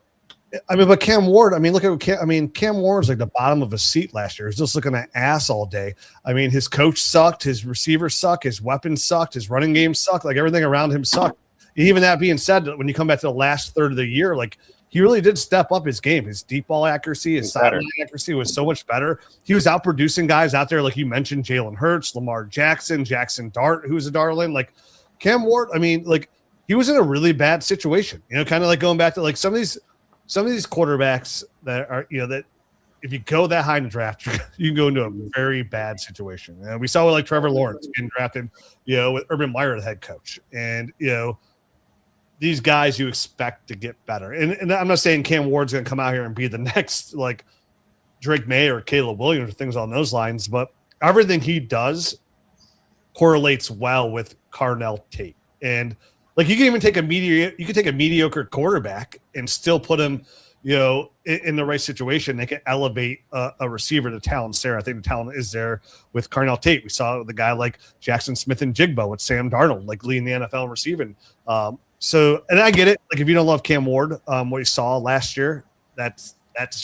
Speaker 10: But Cam Ward, look at Cam Ward's the bottom of his seat last year. He's just looking at ass all day. His coach sucked, his receivers suck, his weapons sucked, his running game sucked, everything around him sucked. Even that being said, when you come back to the last third of the year, he really did step up his game. His deep ball accuracy, his sideline accuracy was so much better. He was outproducing guys out there, like you mentioned, Jalen Hurts, Lamar Jackson, Jackson Dart, who was a darling. Cam Ward, he was in a really bad situation. Kind of going back to some of these quarterbacks that are, that if you go that high in the draft, you can go into a very bad situation. And we saw with Trevor Lawrence getting drafted, with Urban Meyer, the head coach, and these guys you expect to get better. And I'm not saying Cam Ward's going to come out here and be the next Drake May or Caleb Williams or things on those lines, but everything he does correlates well with Carnell Tate. And Like you can even take a mediocre quarterback and still put him, in the right situation. They can elevate a receiver to talent. Sarah, I think the talent is there with Carnell Tate. We saw the guy like Jackson Smith and Jigbo with Sam Darnold, like leading the NFL in receiving. So, and I get it. Like if you don't love Cam Ward, what you saw last year, that's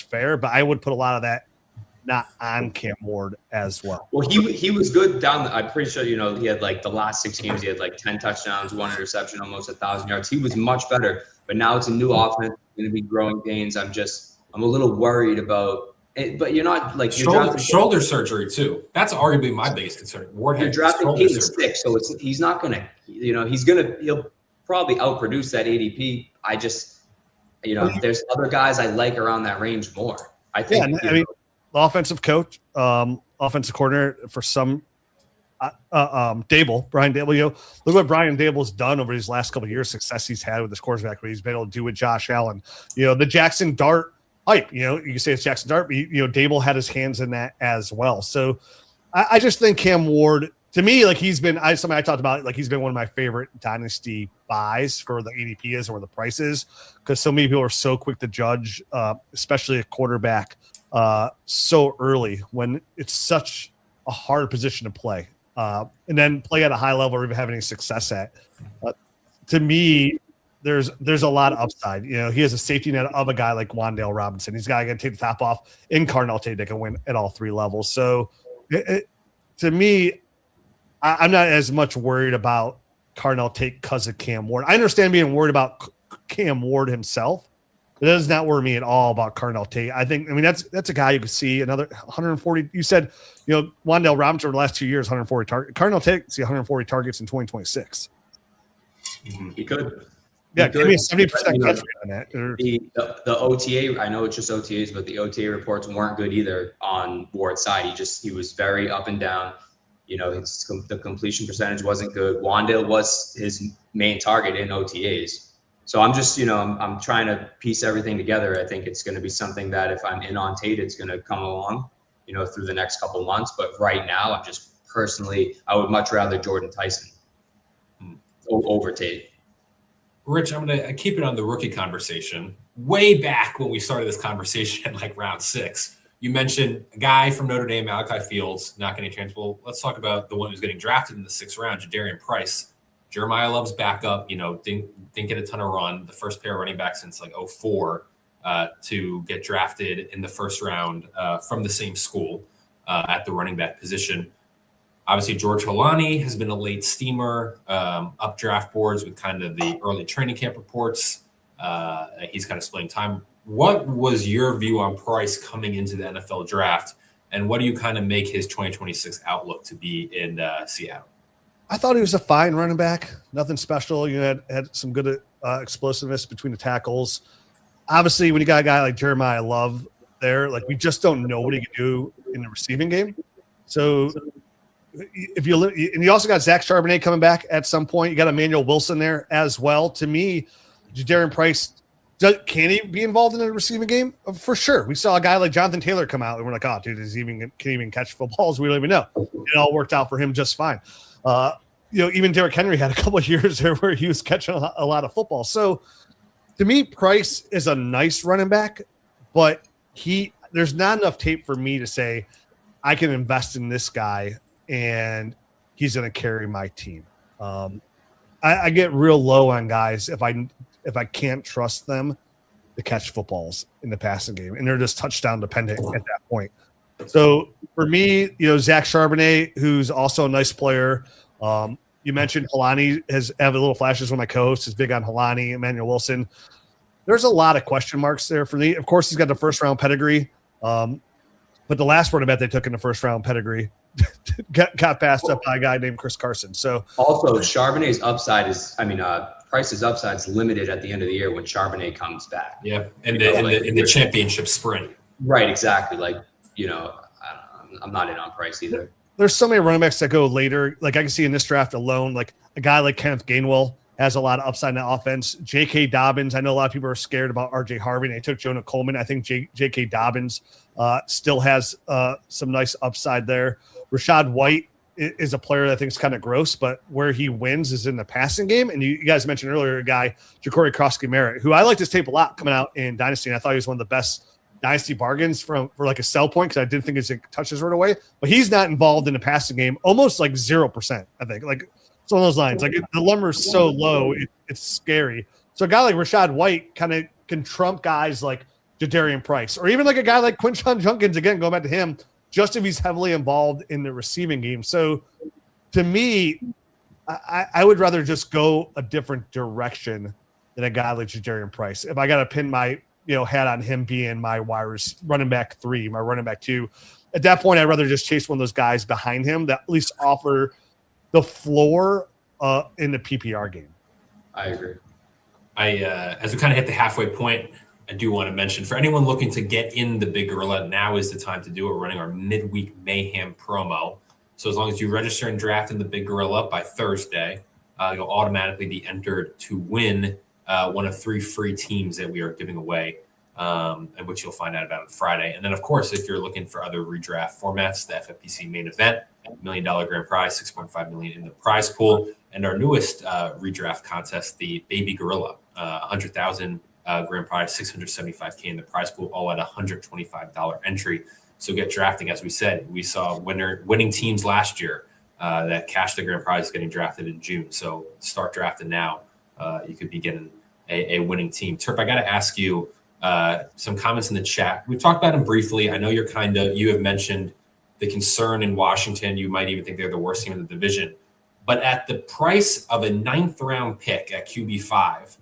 Speaker 10: fair. But I would put a lot of that not on Cam Ward as well.
Speaker 11: Well, he was good down. I'm pretty sure he had like the last 6 games. He had like 10 touchdowns, 1 interception, almost 1,000 yards. He was much better. But now it's a new offense. Going to be growing pains. I'm a little worried about it. But you're not like
Speaker 3: shoulder surgery too. That's arguably my biggest concern. Ward
Speaker 11: you're drafting Peyton 6, so he's not going to. He'll probably outproduce that ADP. I just, there's other guys I like around that range more. I think.
Speaker 10: Yeah, I mean, the offensive coach, offensive coordinator for some, Brian Dable. Look what Brian Dable's done over these last couple of years. Success he's had with his quarterback, what he's been able to do with Josh Allen. The Jackson Dart hype. You can say it's Jackson Dart, but Dable had his hands in that as well. So I just think Cam Ward, to me, like he's been something I talked about. Like he's been one of my favorite dynasty buys for the ADP is or the price is, because so many people are so quick to judge, especially a quarterback so early when it's such a hard position to play. And then play at a high level or even have any success at. To me, there's a lot of upside. He has a safety net of a guy like Wan'Dale Robinson. He's got to take the top off in Carnell Tate that can win at all 3 levels. So to me, I'm not as much worried about Carnell Tate because of Cam Ward. I understand being worried about Cam Ward himself. It does not worry me at all about Carnell Tate. I mean, that's a guy you could see another 140. You said, Wan'Dale Robinson over the last 2 years, 140 targets. Carnell Tate see 140 targets in 2026.
Speaker 11: He could.
Speaker 10: Yeah, give me a 70% catch rate on that.
Speaker 11: The OTA, I know it's just OTAs, but the OTA reports weren't good either on Ward's side. He was very up and down. The completion percentage wasn't good. Wan'Dale was his main target in OTAs. So I'm just, I'm trying to piece everything together. I think it's going to be something that if I'm in on Tate, it's going to come along, through the next couple months. But right now, I'm just personally, I would much rather Jordan Tyson over Tate.
Speaker 3: Rich, I'm going to keep it on the rookie conversation. Way back when we started this conversation, like round 6, you mentioned a guy from Notre Dame, Malachi Fields, not getting a chance. Well, let's talk about the one who's getting drafted in the 6th round, Jadarian Price. Jeremiah Love's backup, didn't get a ton of run. The first pair of running backs since like 2004 to get drafted in the 1st round from the same school at the running back position. Obviously, George Holani has been a late steamer up draft boards with kind of the early training camp reports. He's kind of splitting time. What was your view on Price coming into the NFL draft, and what do you kind of make his 2026 outlook to be in Seattle?
Speaker 10: I thought he was a fine running back. Nothing special. Had some good explosiveness between the tackles. Obviously, when you got a guy like Jeremiah Love there, like we just don't know what he can do in the receiving game. So if you look, and you also got Zach Charbonnet coming back at some point. You got Emmanuel Wilson there as well. To me, Jadarian Price, can he be involved in the receiving game? For sure. We saw a guy like Jonathan Taylor come out, and we're like, oh, dude, can he even catch footballs? We don't even know. It all worked out for him just fine. Even Derrick Henry had a couple of years there where he was catching a lot of football. So to me, Price is a nice running back, but there's not enough tape for me to say I can invest in this guy and he's going to carry my team. I get real low on guys if I can't trust them to catch footballs in the passing game, and they're just touchdown dependent at that point. So for me, Zach Charbonnet, who's also a nice player. You mentioned Holani have a little flashes when my co-host is big on Holani, Emmanuel Wilson. There's a lot of question marks there for me. Of course, he's got the 1st round pedigree. But the last running back they took in the 1st round pedigree got passed up by a guy named Chris Carson. So
Speaker 11: also Charbonnet's upside Price's upside is limited at the end of the year when Charbonnet comes back.
Speaker 3: Yeah. In the championship sprint.
Speaker 11: Right. Exactly. Like, I'm not in on Price either.
Speaker 10: There's so many running backs that go later. Like I can see in this draft alone, like a guy like Kenneth Gainwell has a lot of upside in the offense. J.K. Dobbins, I know a lot of people are scared about R.J. Harvey. They took Jonah Coleman. I think J.K. Dobbins still has some nice upside there. Rashad White is a player that I think is kind of gross, but where he wins is in the passing game. And you guys mentioned earlier a guy, Jacory Krosky-Merritt, who I liked his tape a lot coming out in Dynasty, and I thought he was one of the best Dynasty bargains for like a sell point because I didn't think his touches right away. But he's not involved in the passing game, almost like 0%. I think like it's one of those lines. Like the number is so low, it's scary. So a guy like Rashad White kind of can trump guys like Jadarian Price, or even like a guy like Quinshon Judkins. Again, going back to him. Just if he's heavily involved in the receiving game. So to me, I would rather just go a different direction than a guy like Jadarian Price. If I got to pin my hat on him being my running back 3, my running back 2, at that point, I'd rather just chase one of those guys behind him that at least offer the floor in the PPR game.
Speaker 11: I agree.
Speaker 3: As we kind of hit the halfway point, I do want to mention for anyone looking to get in the Big Gorilla, now is the time to do it. We're running our midweek mayhem promo. So as long as you register and draft in the Big Gorilla by Thursday, you'll automatically be entered to win one of 3 free teams that we are giving away, and which you'll find out about on Friday. And then, of course, if you're looking for other redraft formats, the FFPC main event, $1 million grand prize, $6.5 million in the prize pool, and our newest redraft contest, the Baby Gorilla, 100,000 grand prize, $675K in the prize pool, all at $125 entry. So get drafting. As we said, we saw winning teams last year that cashed the grand prize getting drafted in June. So start drafting now. You could be getting a winning team. Terp, I got to ask you some comments in the chat. We've talked about them briefly. I know you have mentioned the concern in Washington. You might even think they're the worst team in the division. But at the price of a 9th round pick at QB5,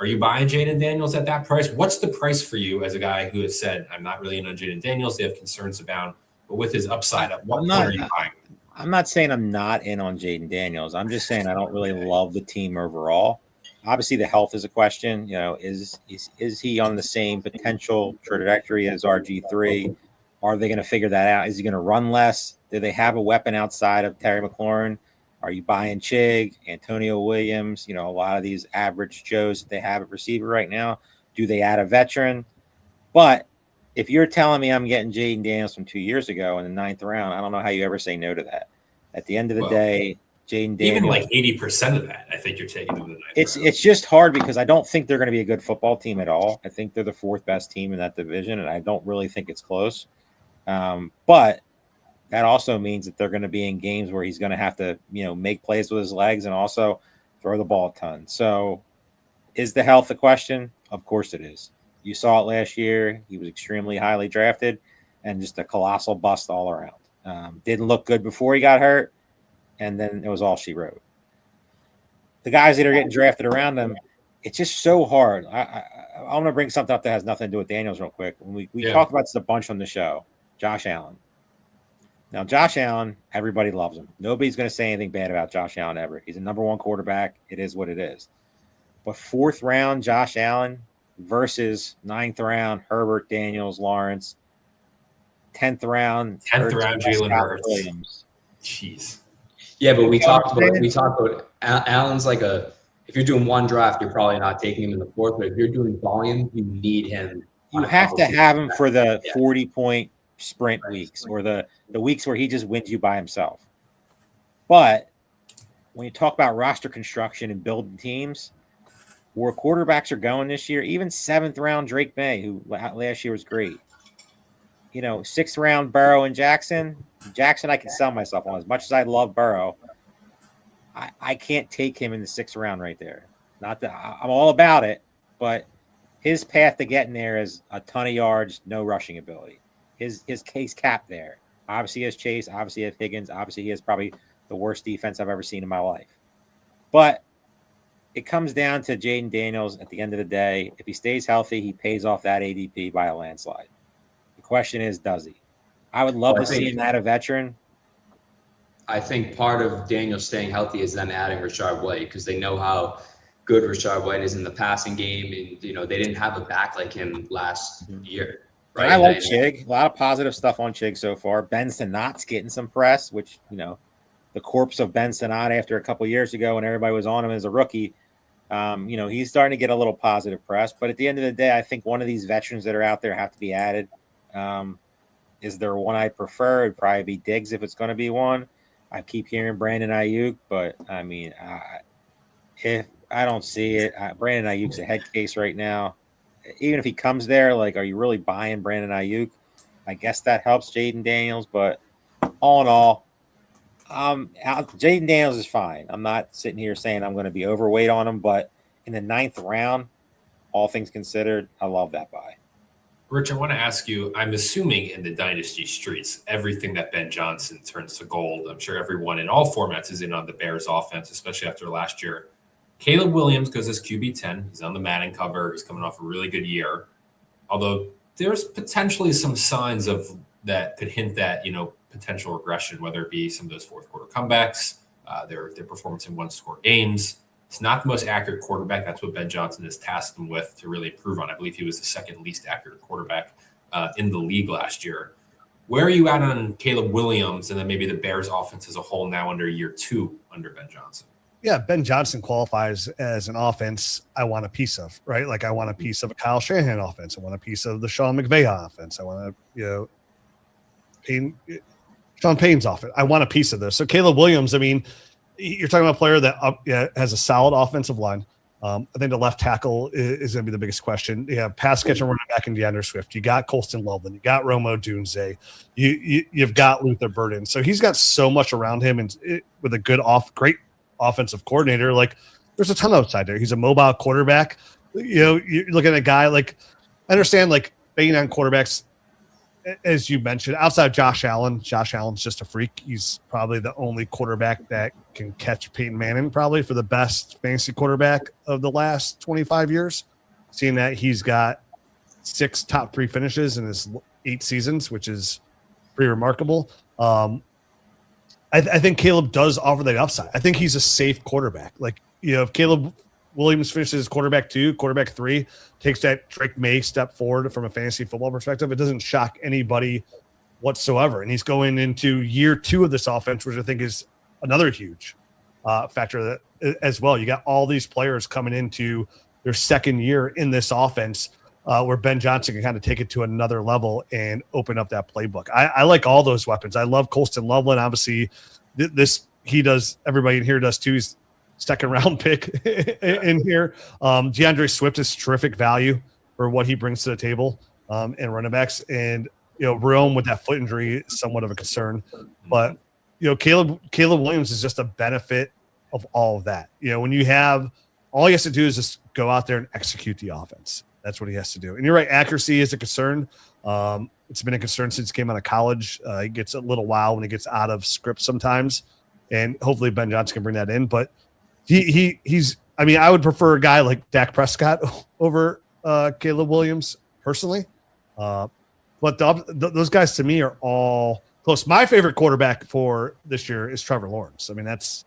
Speaker 3: are you buying Jaden Daniels at that price? What's the price for you as a guy who has said, I'm not really in on Jaden Daniels, they have concerns about, but with his upside, at what point are you buying?
Speaker 9: I'm not saying I'm not in on Jaden Daniels. I'm just saying I don't really love the team overall. Obviously, the health is a question. Is he on the same potential trajectory as RG3? Are they going to figure that out? Is he going to run less? Do they have a weapon outside of Terry McLaurin? Are you buying Chig, Antonio Williams, a lot of these average Joes that they have at receiver right now? Do they add a veteran? But if you're telling me I'm getting Jaden Daniels from 2 years ago in the 9th round, I don't know how you ever say no to that. At the end of the day, Jaden Daniels.
Speaker 3: Even like 80% of that, I think you're taking in the 9th round.
Speaker 9: It's just hard because I don't think they're going to be a good football team at all. I think they're the 4th best team in that division, and I don't really think it's close. But that also means that they're going to be in games where he's going to have to, make plays with his legs and also throw the ball a ton. So is the health a question? Of course it is. You saw it last year. He was extremely highly drafted and just a colossal bust all around. Didn't look good before he got hurt, and then it was all she wrote. The guys that are getting drafted around him, it's just so hard. I want to bring something up that has nothing to do with Daniels real quick. We talked about this a bunch on the show. Josh Allen. Now, Josh Allen, everybody loves him. Nobody's going to say anything bad about Josh Allen ever. He's a number 1 quarterback. It is what it is. But 4th round Josh Allen versus 9th round Herbert, Daniels, Lawrence, 10th round
Speaker 3: Jalen Hurts. Williams. Jeez.
Speaker 11: Yeah, but we talked about Allen's like if you're doing one draft, you're probably not taking him in the 4th. But if you're doing volume, you need him.
Speaker 9: You have to have him for the 40-point sprint weeks or the weeks where he just wins you by himself. But when you talk about roster construction and building teams, where quarterbacks are going this year, even 7th round Drake May, who last year was great. 6th round Burrow and Jackson. Jackson, I can sell myself on. As much as I love Burrow, I can't take him in the 6th round right there. Not that I'm all about it, but his path to getting there is a ton of yards, no rushing ability. His case capped there. Obviously, he has Chase. Obviously, he has Higgins. Obviously, he has probably the worst defense I've ever seen in my life. But it comes down to Jaden Daniels at the end of the day. If he stays healthy, he pays off that ADP by a landslide. The question is, does he? I would love to see him add a veteran.
Speaker 11: I think part of Daniels staying healthy is then adding Rashad White because they know how good Rashad White is in the passing game. And, they didn't have a back like him last year. Right.
Speaker 9: I like Chig. A lot of positive stuff on Chig so far. Ben Sinot's getting some press, which, the corpse of Ben Sinot after a couple years ago when everybody was on him as a rookie, he's starting to get a little positive press. But at the end of the day, I think one of these veterans that are out there have to be added. Is there one I prefer? It'd probably be Diggs if it's going to be one. I keep hearing Brandon Ayuk, but I mean, if I don't see it, Brandon Ayuk's a head case right now. Even if he comes there, like, are you really buying Brandon Ayuk? I guess that helps Jaden Daniels, but all in all, Jaden Daniels is fine. I'm not sitting here saying I'm going to be overweight on him, but in the 9th round, all things considered, I love that buy.
Speaker 3: Rich, I want to ask you, I'm assuming in the Dynasty streets, everything that Ben Johnson turns to gold. I'm sure everyone in all formats is in on the Bears offense, especially after last year. Caleb Williams goes as QB10. He's on the Madden cover. He's coming off a really good year. Although there's potentially some signs of that could hint at, potential regression, whether it be some of those fourth quarter comebacks, their performance in one-score games. It's not the most accurate quarterback. That's what Ben Johnson has tasked him with to really improve on. I believe he was the second least accurate quarterback in the league last year. Where are you at on Caleb Williams and then maybe the Bears offense as a whole now under year 2 under Ben Johnson?
Speaker 10: Yeah, Ben Johnson qualifies as an offense I want a piece of, right? Like I want a piece of a Kyle Shanahan offense. I want a piece of the Sean McVay offense. I want Sean Payne's offense. I want a piece of this. So Caleb Williams, I mean, you're talking about a player that has a solid offensive line. I think the left tackle is going to be the biggest question. You have pass catcher running back in DeAndre Swift. You got Colston Loveland. You got Romo Dunze. You've got Luther Burden. So he's got so much around him, and with a great offensive coordinator, like there's a ton of upside there. He's a mobile quarterback. You're looking at a guy like, I understand like betting on quarterbacks, as you mentioned, outside of Josh Allen. Josh Allen's just a freak. He's probably the only quarterback that can catch Peyton Manning, probably for the best fantasy quarterback of the last 25 years. Seeing that he's got 6 top 3 finishes in his 8 seasons, which is pretty remarkable. I think Caleb does offer that upside. I think he's a safe quarterback. Like, if Caleb Williams finishes quarterback 2, quarterback 3, takes that Drake May step forward from a fantasy football perspective, it doesn't shock anybody whatsoever. And he's going into year 2 of this offense, which I think is another huge factor that, as well. You got all these players coming into their second year in this offense, where Ben Johnson can kind of take it to another level and open up that playbook. I like all those weapons. I love Colston Loveland. Obviously, he does. Everybody in here does too. He's second round pick in here. DeAndre Swift is terrific value for what he brings to the table and running backs. And Rome with that foot injury is somewhat of a concern. But Caleb Williams is just a benefit of all of that. When you have all he has to do is just go out there and execute the offense. That's what he has to do. And you're right, accuracy is a concern. It's been a concern since he came out of college. He gets a little while when he gets out of script sometimes, and hopefully Ben Johnson can bring that in. But he's. I mean, I would prefer a guy like Dak Prescott over Caleb Williams personally. But those guys to me are all close. My favorite quarterback for this year is Trevor Lawrence. I mean, that's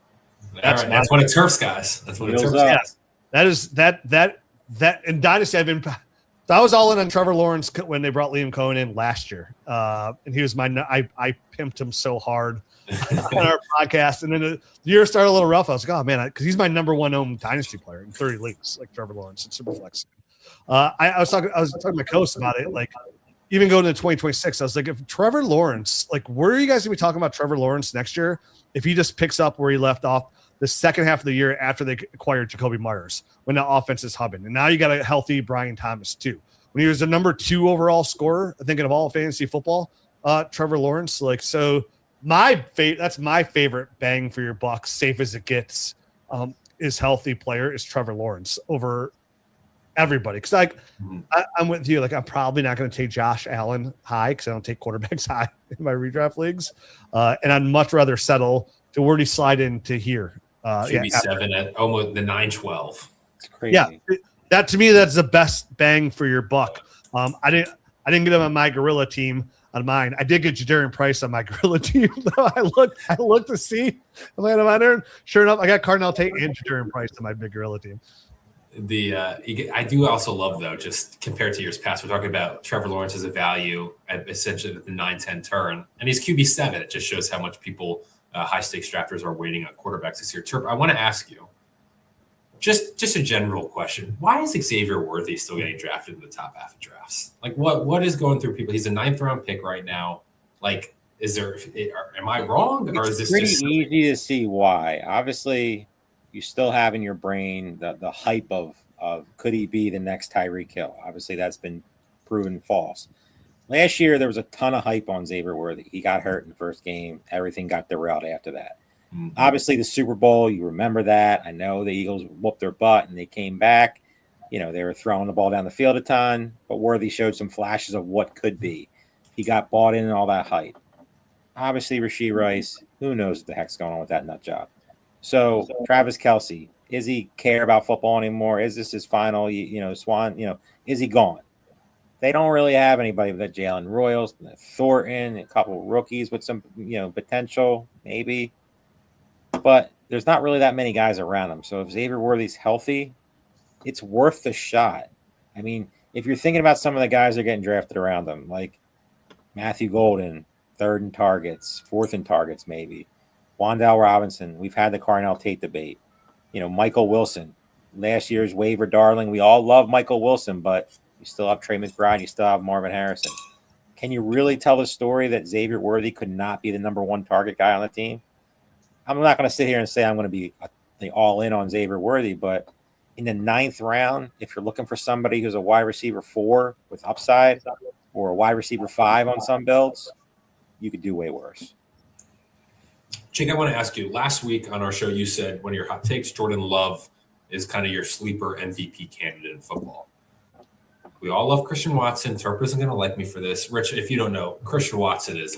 Speaker 3: one of Turf's guys. That's one of Turf's guys.
Speaker 10: That is that in Dynasty. I was all in on Trevor Lawrence when they brought Liam Cohen in last year, and he was I pimped him so hard on our podcast, and then the year started a little rough. I was like, oh man, because he's my number 1 owned Dynasty player in 30 leagues, like Trevor Lawrence and Superflex. I was talking to my coach about it, like even going into 2026. I was like, if Trevor Lawrence, like, where are you guys gonna be talking about Trevor Lawrence next year if he just picks up where he left off the second half of the year after they acquired Jacoby Myers, when the offense is hubbing? And now you got a healthy Brian Thomas too. When he was the number 2 overall scorer, thinking of all fantasy football, Trevor Lawrence, like, so that's my favorite bang for your buck, safe as it gets, is healthy player is Trevor Lawrence over everybody. Because I'm with you. Like, I'm probably not going to take Josh Allen high because I don't take quarterbacks high in my redraft leagues, and I'd much rather settle to where he slide into here.
Speaker 3: QB7 at almost the 9-12.
Speaker 9: It's crazy.
Speaker 10: Yeah, that to me, that's the best bang for your buck. I didn't get him on my Gorilla team on mine. I did get Jadarian Price on my Gorilla team. Though I looked to see if I had him on there. Sure enough, I got Cardinal Tate and Jadarian Price on my big Gorilla team.
Speaker 3: I do also love, though, just compared to years past, we're talking about Trevor Lawrence as a value at essentially the 9-10 turn, and he's QB7. It just shows how much people, high stakes drafters, are waiting on quarterbacks this year. Terp, I want to ask you just a general question: why is Xavier Worthy still getting drafted in the top half of drafts? Like, what is going through people? He's a 9th round pick right now. Like, Am I wrong, or is this
Speaker 9: pretty
Speaker 3: just
Speaker 9: easy to see why? Obviously, you still have in your brain the hype of could he be the next Tyreek Hill? Obviously, that's been proven false. Last year, there was a ton of hype on Xavier Worthy. He got hurt in the first game. Everything got derailed after that.
Speaker 3: Mm-hmm.
Speaker 9: Obviously, the Super Bowl, you remember that. I know the Eagles whooped their butt and they came back. They were throwing the ball down the field a ton, but Worthy showed some flashes of what could be. He got bought in and all that hype. Obviously, Rashee Rice, who knows what the heck's going on with that nut job. So, Travis Kelce, is he care about football anymore? Is this his final, swan? Is he gone? They don't really have anybody but Jalen Royals, Thornton, a couple of rookies with some, potential, maybe. But there's not really that many guys around him. So if Xavier Worthy's healthy, it's worth the shot. I mean, if you're thinking about some of the guys that are getting drafted around them, like Matthew Golden, 3rd in targets, 4th in targets, maybe. Wan'Dale Robinson, we've had the Carnell Tate debate. Michael Wilson, last year's waiver darling. We all love Michael Wilson, but you still have Trey McBride, you still have Marvin Harrison. Can you really tell the story that Xavier Worthy could not be the number 1 target guy on the team? I'm not going to sit here and say I'm going to be all in on Xavier Worthy, but in the 9th round, if you're looking for somebody who's a wide receiver 4 with upside or a wide receiver 5 on some builds, you could do way worse.
Speaker 3: Jake, I want to ask you, last week on our show, you said one of your hot takes, Jordan Love is kind of your sleeper MVP candidate in football. We all love Christian Watson. Terp isn't going to like me for this. Rich, if you don't know, Christian Watson is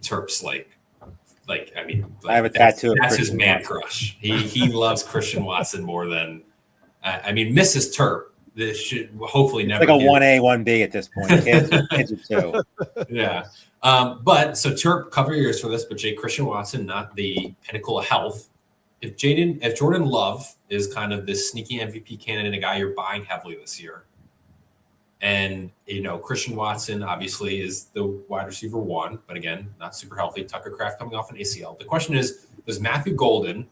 Speaker 3: Terp's
Speaker 9: I have a tattoo of
Speaker 3: That's his
Speaker 9: Christian
Speaker 3: man
Speaker 9: Watson.
Speaker 3: crush. He loves Christian Watson more than, Mrs. Terp. This should hopefully never
Speaker 9: Like a
Speaker 3: hear.
Speaker 9: 1A, 1B at this point. Kids are 2.
Speaker 3: Yeah. But so Terp, cover your ears for this, but Jake, Christian Watson, not the pinnacle of health. If Jordan Love is kind of this sneaky MVP candidate, a guy you're buying heavily this year, and Christian Watson obviously is the wide receiver 1, but again, not super healthy. Tucker Kraft coming off an ACL. The question is, does Matthew Golden,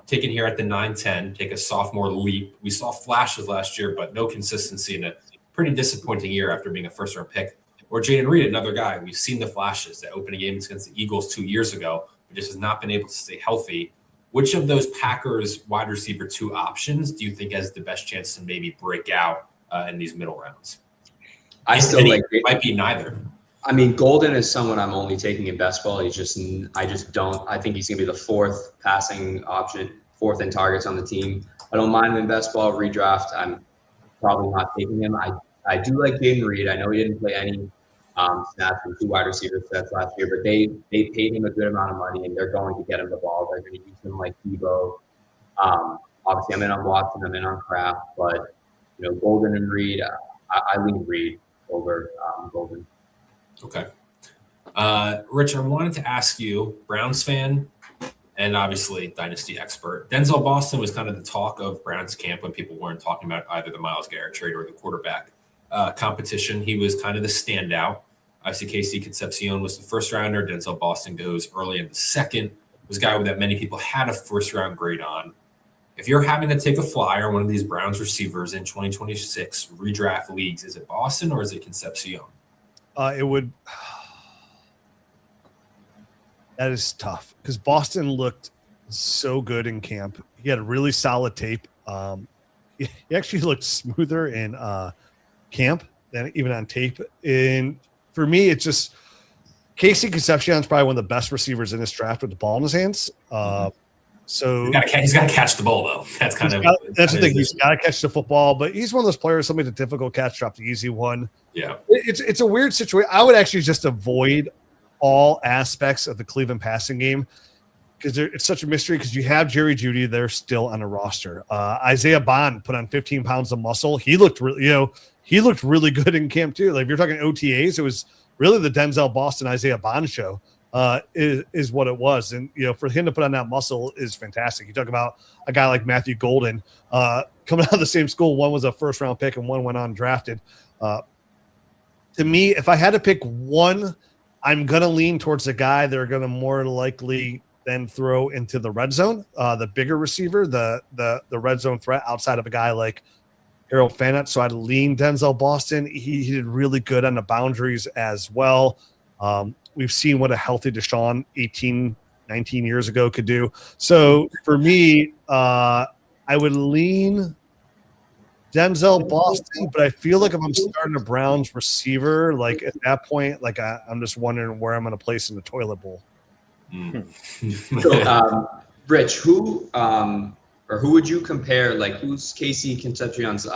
Speaker 3: taken here at the 9-10, take a sophomore leap? We saw flashes last year, but no consistency in a pretty disappointing year after being a first-round pick. Or Jaden Reed, another guy. We've seen the flashes that opening games against the Eagles 2 years ago, but just has not been able to stay healthy. Which of those Packers wide receiver 2 options do you think has the best chance to maybe break out in these middle rounds?
Speaker 11: I still like it.
Speaker 3: Might be neither.
Speaker 11: Golden is someone I'm only taking in best ball. I just don't. I think he's going to be the 4th passing option, 4th in targets on the team. I don't mind him in best ball redraft. I'm probably not taking him. I do like Jaden Reed. I know he didn't play any snaps in 2 wide receiver sets last year, but they paid him a good amount of money, and they're going to get him the ball. They're going to use him like Debo. Obviously, I'm in on Watson. I'm in on Kraft, but Golden and Reed, I lean Reed over Golden.
Speaker 3: Okay. Rich, I wanted to ask you, Browns fan and obviously Dynasty expert, Denzel Boston was kind of the talk of Browns camp when people weren't talking about either the Myles Garrett trade or the quarterback competition. He was kind of the standout. Obviously, Casey Concepcion was the first rounder. Denzel Boston goes early in the 2nd. Was a guy that many people had a first-round grade on. If you're having to take a flyer on one of these Browns receivers in 2026 redraft leagues, is it Boston or is it Concepcion?
Speaker 10: It would. That is tough because Boston looked so good in camp. He had a really solid tape. He actually looked smoother in camp than even on tape. And for me, it's just Casey Concepcion is probably one of the best receivers in this draft with the ball in his hands. So
Speaker 3: he's got to catch the ball though. That's
Speaker 10: the thing. He's got to catch the football, but he's one of those players. Somebody the difficult catch, drop the easy one.
Speaker 3: Yeah,
Speaker 10: it's a weird situation. I would actually just avoid all aspects of the Cleveland passing game because it's such a mystery. Because you have Jerry Jeudy, they're still on the roster. Isaiah Bond put on 15 pounds of muscle. He looked really good in camp too. Like if you're talking OTAs, it was really the Denzel Boston Isaiah Bond show. Is what it was. And, for him to put on that muscle is fantastic. You talk about a guy like Matthew Golden coming out of the same school. One was a first-round pick and one went undrafted. To me, if I had to pick one, I'm going to lean towards the guy they're going to more likely then throw into the red zone, the bigger receiver, the red zone threat outside of a guy like Harold Fannett. So I'd lean Denzel Boston. He did really good on the boundaries as well. We've seen what a healthy Deshaun 18, 19 years ago could do. So for me, I would lean Denzel Boston, but I feel like if I'm starting a Browns receiver, like at that point, like I'm just wondering where I'm going to place in the toilet bowl.
Speaker 11: Rich, who would you compare? Like, who's Casey Concepcion's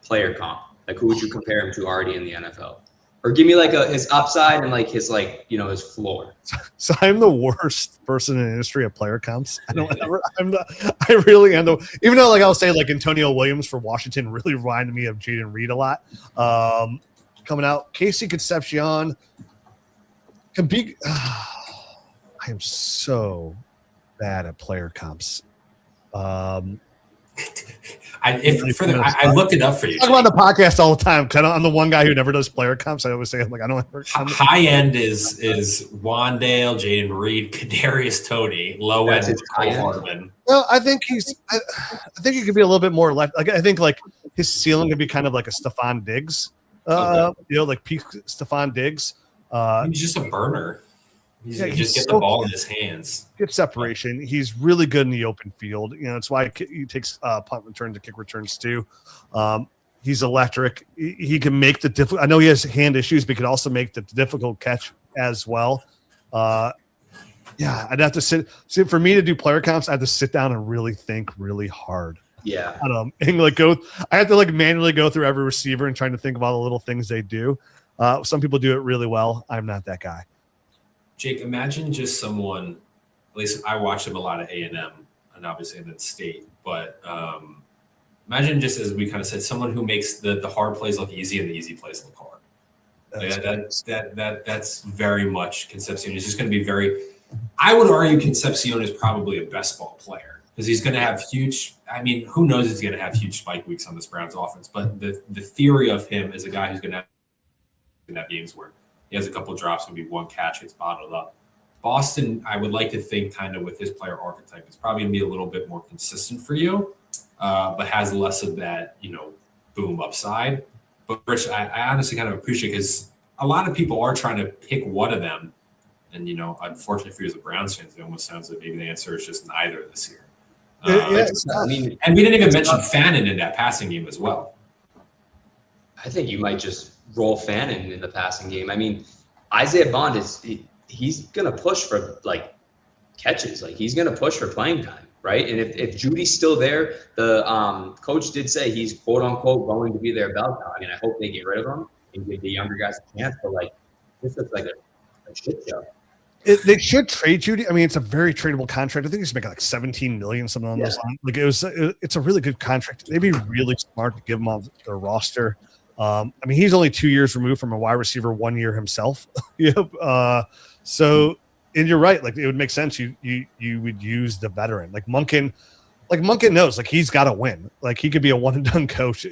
Speaker 11: player comp? Like, who would you compare him to already in the NFL? Or give me like his upside and like his his floor.
Speaker 10: So I'm the worst person in the industry of player comps. I really am. Even though like I'll say like Antonio Williams for Washington really reminded me of Jaden Reed a lot. Coming out, Casey Concepcion can be. I am so bad at player comps.
Speaker 3: I looked it up for you.
Speaker 10: I talk about the podcast all the time. I'm the one guy who never does player comps. I always say I'm like I don't.
Speaker 3: High end is Wandale, Jaden Reed, Kadarius Toney. Low end is Cole Hardman.
Speaker 10: No, I think he could be a little bit more left. Like I think like his ceiling could be kind of like a Stephon Diggs. Like peak Stephon Diggs.
Speaker 3: He's just a burner. Just get the ball in his hands.
Speaker 10: Get separation. He's really good in the open field. That's why he takes punt returns and kick returns too. He's electric. He can make the difficult. I know he has hand issues, but he could also make the difficult catch as well. I'd have to sit. For me to do player comps, I have to sit down and really think really hard.
Speaker 11: Yeah.
Speaker 10: And like I have to like manually go through every receiver and trying to think of all the little things they do. Some people do it really well. I'm not that guy.
Speaker 3: Jake, imagine just someone, at least I watched him a lot at A&M and obviously in that state, but imagine just as we kind of said, someone who makes the hard plays look easy and the easy plays look hard. That's very much Concepcion. He's just going to be I would argue Concepcion is probably a best ball player because he's going to have who knows if he's going to have huge spike weeks on this Browns offense, but the theory of him is a guy who's going to have games where he has a couple of drops, maybe one catch, gets bottled up. Boston, I would like to think kind of with his player archetype, it's probably going to be a little bit more consistent for you, but has less of that, boom upside. But Rich, I honestly kind of appreciate because a lot of people are trying to pick one of them. And, unfortunately for you as a Browns fans, it almost sounds like maybe the answer is just neither this year. And we didn't even mention Fannin in that passing game as well.
Speaker 11: I think you might just roll Fannin in the passing game. I mean, Isaiah Bond he's going to push for like catches. Like he's going to push for playing time, right? And if Judy's still there, the coach did say he's quote unquote going to be their bell cow. I mean, I hope they get rid of him and give the younger guys a chance. But like this looks like a shit show.
Speaker 10: They should trade Judy. I mean, it's a very tradable contract. I think he's making like $17 million, something on those lines. Like it's a really good contract. They'd be really smart to give him on their roster. I mean, he's only 2 years removed from a wide receiver 1 year himself. So, and you're right. Like it would make sense. You would use the veteran like Monken. Like Monken knows like he's got to win. Like he could be a one and done coach.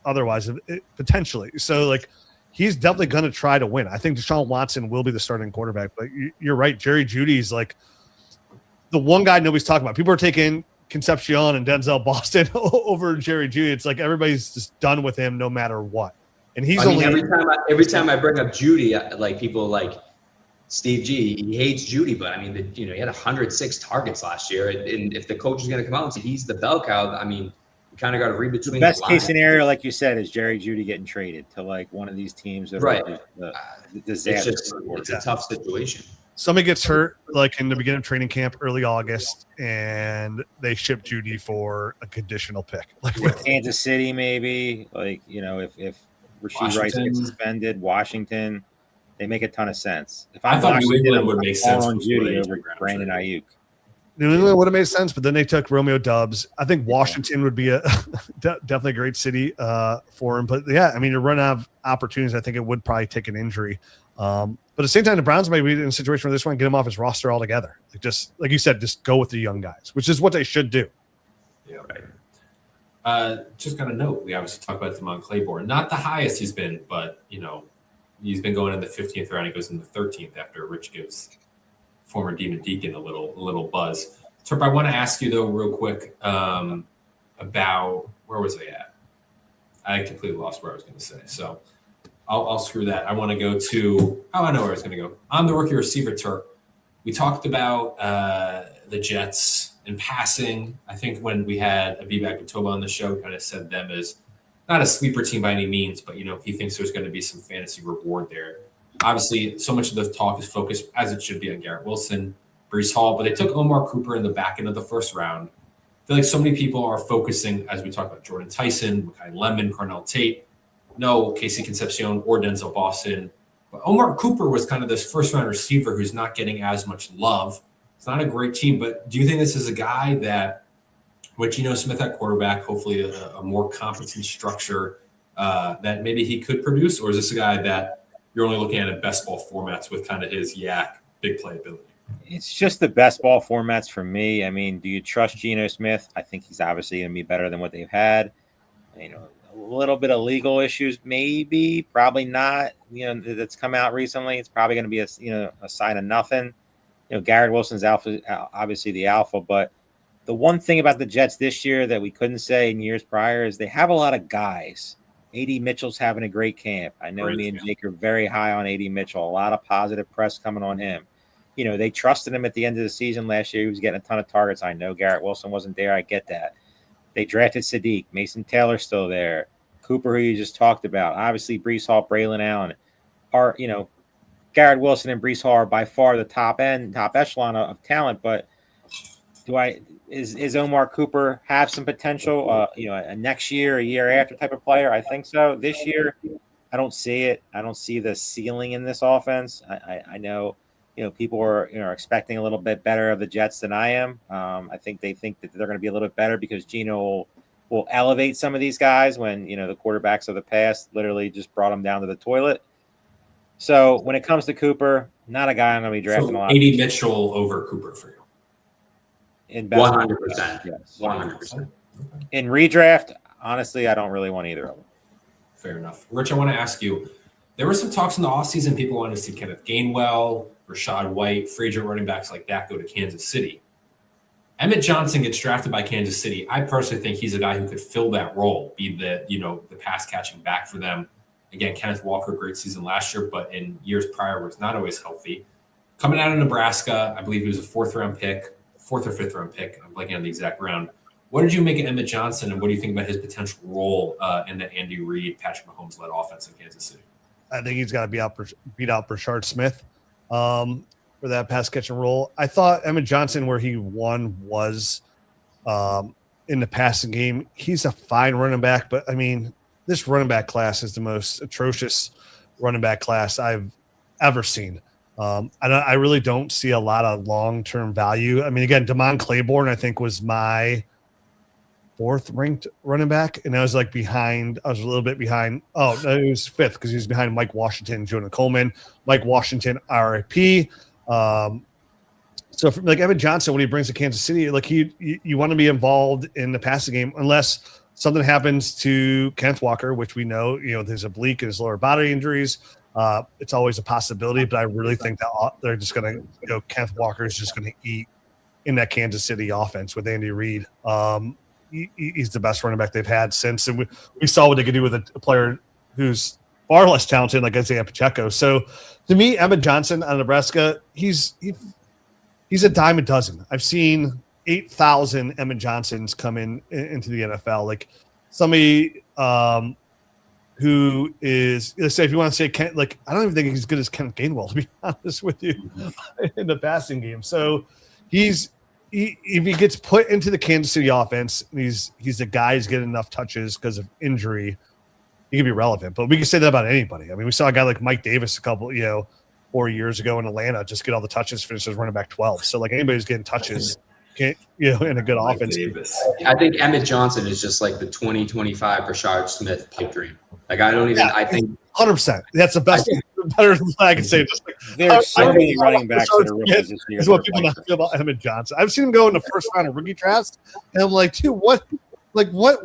Speaker 10: Otherwise, potentially. So like he's definitely going to try to win. I think Deshaun Watson will be the starting quarterback. But you're right. Jerry Jeudy's like the one guy nobody's talking about. People are taking Concepcion and Denzel Boston over Jerry Jeudy. It's like everybody's just done with him no matter what. And he's
Speaker 11: every time I bring up Judy, like people like Steve G, he hates Judy, but I mean, he had 106 targets last year. And if the coach is going to come out and say he's the bell cow, I mean, you kind of got to read between the
Speaker 9: best case scenario, like you said, is Jerry Jeudy getting traded to like one of these teams that
Speaker 11: right.
Speaker 9: The disaster.
Speaker 11: It's a tough situation.
Speaker 10: Somebody gets hurt like in the beginning of training camp, early August, and they ship Judy for a conditional pick. Like
Speaker 9: with Kansas City, maybe. Like, if Rashee Rice gets suspended, Washington, they make a ton of sense. If
Speaker 3: I thought New England would make sense
Speaker 9: on Judy over Brandon Ayuk.
Speaker 10: New England would have made sense, but then they took Romeo Doubs. I think Washington would be a definitely a great city for him. But yeah, I mean, you're running out of opportunities. I think it would probably take an injury. But at the same time, the Browns may be in a situation where they just want to get him off his roster altogether. Like you said, just go with the young guys, which is what they should do.
Speaker 3: Yeah, right. Just got a note. We obviously talked about Damon Claiborne. Not the highest he's been, but he's been going in the 15th round. He goes in the 13th after Rich gives former Demon Deacon a little buzz. Terp, I want to ask you though, real quick, about where was I at? I completely lost where I was going to say. So I'll screw that. I want to go to. Oh, I know where I was going to go. I'm the rookie receiver, Turk. We talked about the Jets in passing. I think when we had Abibak Batoba on the show, kind of said them as not a sleeper team by any means, but he thinks there's going to be some fantasy reward there. Obviously, so much of the talk is focused, as it should be, on Garrett Wilson, Breece Hall, but they took Omar Cooper in the back end of the first round. I feel like so many people are focusing, as we talk about Jordan Tyson, Mekhi Lemon, Cornell Tate, no Casey Concepcion or Denzel Boston. But Omar Cooper was kind of this first-round receiver who's not getting as much love. It's not a great team, but do you think this is a guy that, with Geno Smith at quarterback, hopefully a more competent structure, that maybe he could produce? Or is this a guy that you're only looking at best ball formats with kind of his big playability?
Speaker 9: It's just the best ball formats for me. I mean, do you trust Geno Smith? I think he's obviously going to be better than what they've had. A little bit of legal issues, maybe, probably not. That's come out recently. It's probably going to be a sign of nothing. Garrett Wilson's alpha, obviously the alpha, but the one thing about the Jets this year that we couldn't say in years prior is they have a lot of guys. A.D. Mitchell's having a great camp. I know me and Jake are very high on A.D. Mitchell. A lot of positive press coming on him. They trusted him at the end of the season last year. He was getting a ton of targets. I know Garrett Wilson wasn't there. I get that. They drafted Sadiq. Mason Taylor's still there. Cooper, who you just talked about. Obviously, Breece Hall, Braylon Allen. Garrett Wilson and Breece Hall are by far the top echelon of talent. But is Omar Cooper have some potential? A next year, a year after type of player? I think so. This year, I don't see it. I don't see the ceiling in this offense. I know. People are expecting a little bit better of the Jets than I am. I think they think that they're going to be a little bit better because Geno will elevate some of these guys when the quarterbacks of the past literally just brought them down to the toilet. So when it comes to Cooper, not a guy I'm going to be drafting a lot.
Speaker 3: A.D. Mitchell over Cooper for you.
Speaker 9: In
Speaker 11: 100%.
Speaker 9: Yes.
Speaker 11: 100%.
Speaker 9: In redraft, honestly, I don't really want either of them.
Speaker 3: Fair enough. Rich, I want to ask you, there were some talks in the offseason. People wanted to see Kenneth Gainwell, Rashad White, free agent running backs like that go to Kansas City. Emmett Johnson gets drafted by Kansas City. I personally think he's a guy who could fill that role, be the pass catching back for them. Again, Kenneth Walker, great season last year, but in years prior was not always healthy. Coming out of Nebraska, I believe he was a fourth or fifth round pick. I'm blanking on the exact round. What did you make of Emmett Johnson, and what do you think about his potential role in the Andy Reid, Patrick Mahomes-led offense in Kansas City?
Speaker 10: I think he's got to beat out Brashard Smith for that pass catching role. I thought Emmett Johnson, where he won, was in the passing game. He's a fine running back, but I mean, this running back class is the most atrocious running back class I've ever seen. I really don't see a lot of long-term value. I mean, again, Damon Claiborne, I think, was my fourth ranked running back, and I was behind. I was a little bit behind. Oh, no, it was fifth because he was behind Mike Washington and Jonah Coleman. Mike Washington, RIP. So for, Emmett Johnson, when he brings to Kansas City, you want to be involved in the passing game unless something happens to Kenneth Walker, which we know, there's oblique and his lower body injuries. It's always a possibility, but I really think that they're just going to, Kenneth Walker is just going to eat in that Kansas City offense with Andy Reid. He's the best running back they've had since, and we saw what they could do with a player who's far less talented, like Isaiah Pacheco. So to me, Emmett Johnson out of Nebraska, he's a dime a dozen. I've seen 8,000 Emmett Johnsons come into the NFL. Like somebody who is, let's say, if you want to say, I don't even think he's as good as Kenneth Gainwell, to be honest with you, in the passing game. So if he gets put into the Kansas City offense, and he's a guy who's getting enough touches because of injury, he can be relevant. But we can say that about anybody. I mean, we saw a guy like Mike Davis a couple, 4 years ago in Atlanta, just get all the touches, finish as running back 12. So anybody who's getting touches, in a good offense.
Speaker 11: I think Emmett Johnson is just like the 2025 Brashard Smith pipe dream. I think
Speaker 10: 100%. That's the best. Better than I can say.
Speaker 9: There's so many running backs that are rookies this year.
Speaker 10: Is what people not feel about Emmett Johnson. I've seen him go in the first round of rookie drafts, and I'm like, dude, what?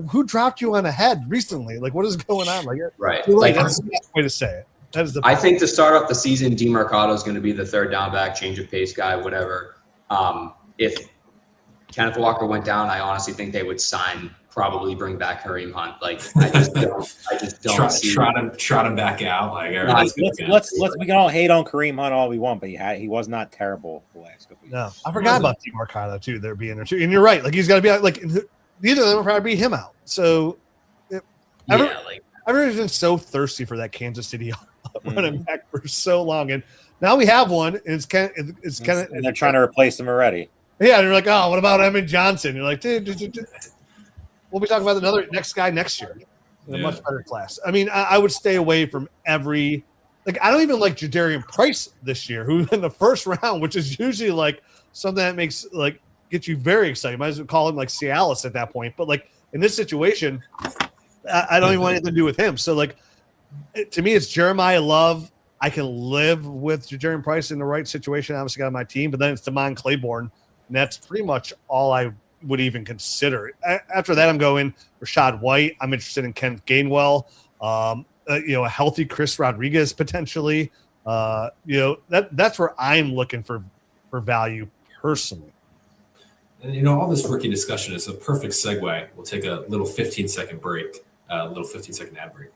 Speaker 10: Who dropped you on ahead recently? What is going on?
Speaker 11: Right.
Speaker 10: That's the best way to say it. That is the.
Speaker 11: I think to start off the season, DeMarcado is going to be the third down back, change of pace guy, whatever. If Kenneth Walker went down, I honestly think they would sign probably bring back Kareem Hunt. Like I just don't see
Speaker 3: trot him back out. Like
Speaker 9: let's we can all hate on Kareem Hunt all we want, but he was not terrible the last couple of years.
Speaker 10: No, I forgot about DeMarco Kyler too. They're being there too, and you're right. Like he's got to be out. Like neither of them will probably be him out. So everyone's been so thirsty for that Kansas City running back for so long, and now we have one. And it's kind of
Speaker 9: and they're trying to replace him already.
Speaker 10: Yeah, they're like, oh, what about Emmett Johnson? You're like, dude. We'll be talking about the next guy next year in a much better class. I mean, I would stay away from every – like, I don't even like Jadarian Price this year, who in the first round, which is usually, like, something that makes – like, gets you very excited. Might as well call him, like, Cialis at that point. But, like, in this situation, I don't even want anything to do with him. So, like, to me, it's Jeremiah Love. I can live with Jadarian Price in the right situation. Obviously got on my team. But then it's Damon Claiborne. And that's pretty much all I would even consider. After that, I'm going Rashad White. I'm interested in Kenneth Gainwell. A healthy Chris Rodriguez potentially. That's where I'm looking for value personally.
Speaker 3: And all this rookie discussion is a perfect segue. We'll take a little 15-second break, a little 15-second ad break.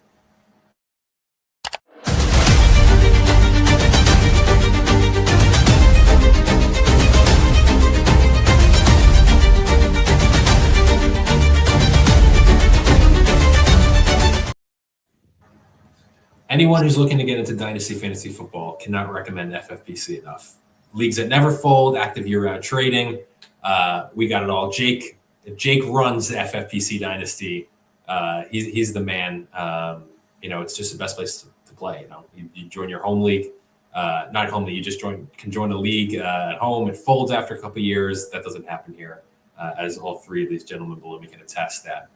Speaker 3: Anyone who's looking to get into Dynasty Fantasy Football cannot recommend FFPC enough. Leagues that never fold, active year-round trading. We got it all. Jake runs the FFPC Dynasty. He's the man. It's just the best place to play. You join your home league. Not home league. You just can join a league at home. It folds after a couple of years. That doesn't happen here, as all three of these gentlemen below me can attest that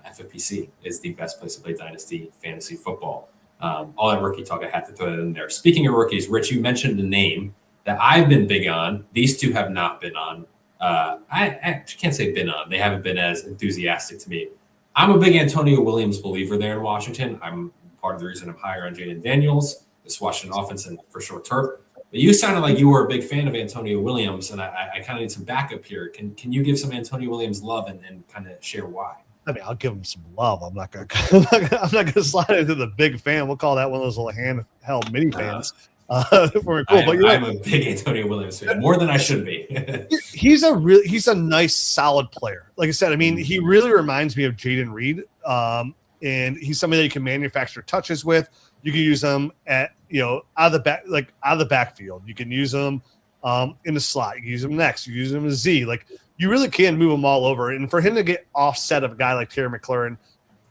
Speaker 3: FFPC is the best place to play Dynasty Fantasy Football. All that rookie talk, I had to throw that in there. Speaking of rookies, Rich, you mentioned a name that I've been big on. These two have not been on. I can't say been on. They haven't been as enthusiastic to me. I'm a big Antonio Williams believer there in Washington. I'm part of the reason I'm higher on Jaden Daniels, this Washington offense, and for sure Terp. But you sounded like you were a big fan of Antonio Williams, and I kind of need some backup here. Can you give some Antonio Williams love and kind of share why?
Speaker 10: I mean, I'll give him some love. I'm not gonna slide into the big fan. We'll call that one of those little handheld mini fans. For cool.
Speaker 3: I'm a big Antonio Williams fan, more than I should be.
Speaker 10: he's a nice, solid player. Like I said, I mean, he really reminds me of Jaden Reed. And he's somebody that you can manufacture touches with. You can use him out of the backfield. You can use him in the slot. You can use him next. You can use him as Z. Like, you really can move them all over. And for him to get offset of a guy like Terry McLaurin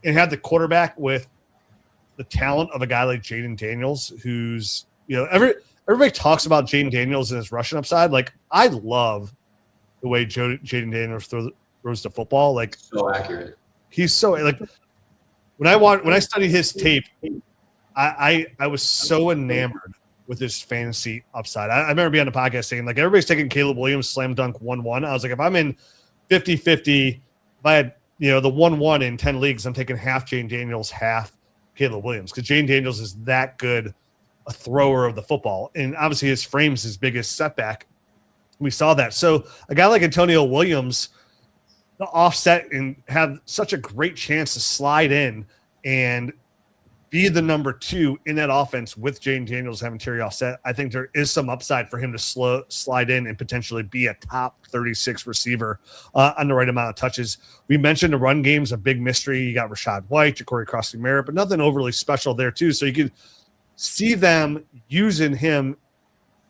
Speaker 10: and have the quarterback with the talent of a guy like Jaden Daniels, who's, everybody talks about Jaden Daniels and his rushing upside. Like, I love the way Jaden Daniels throws the football. Like,
Speaker 11: so accurate.
Speaker 10: He's so, like, when I studied his tape, I was so enamored with his fantasy upside. I remember being on the podcast saying, like, everybody's taking Caleb Williams slam dunk 1-1. I was like, if I'm in 50-50, if I had, the 1-1 in 10 leagues, I'm taking half Jane Daniels, half Caleb Williams, because Jane Daniels is that good a thrower of the football. And obviously his frame's his biggest setback. We saw that. So a guy like Antonio Williams, the offset and have such a great chance to slide in and be the number 2 in that offense with Jaden Daniels having Terry offset. I think there is some upside for him to slide in and potentially be a top 36 receiver on the right amount of touches. We mentioned the run game's a big mystery. You got Rashad White, Ja'Cory Crossy-Merritt, but nothing overly special there too. So you could see them using him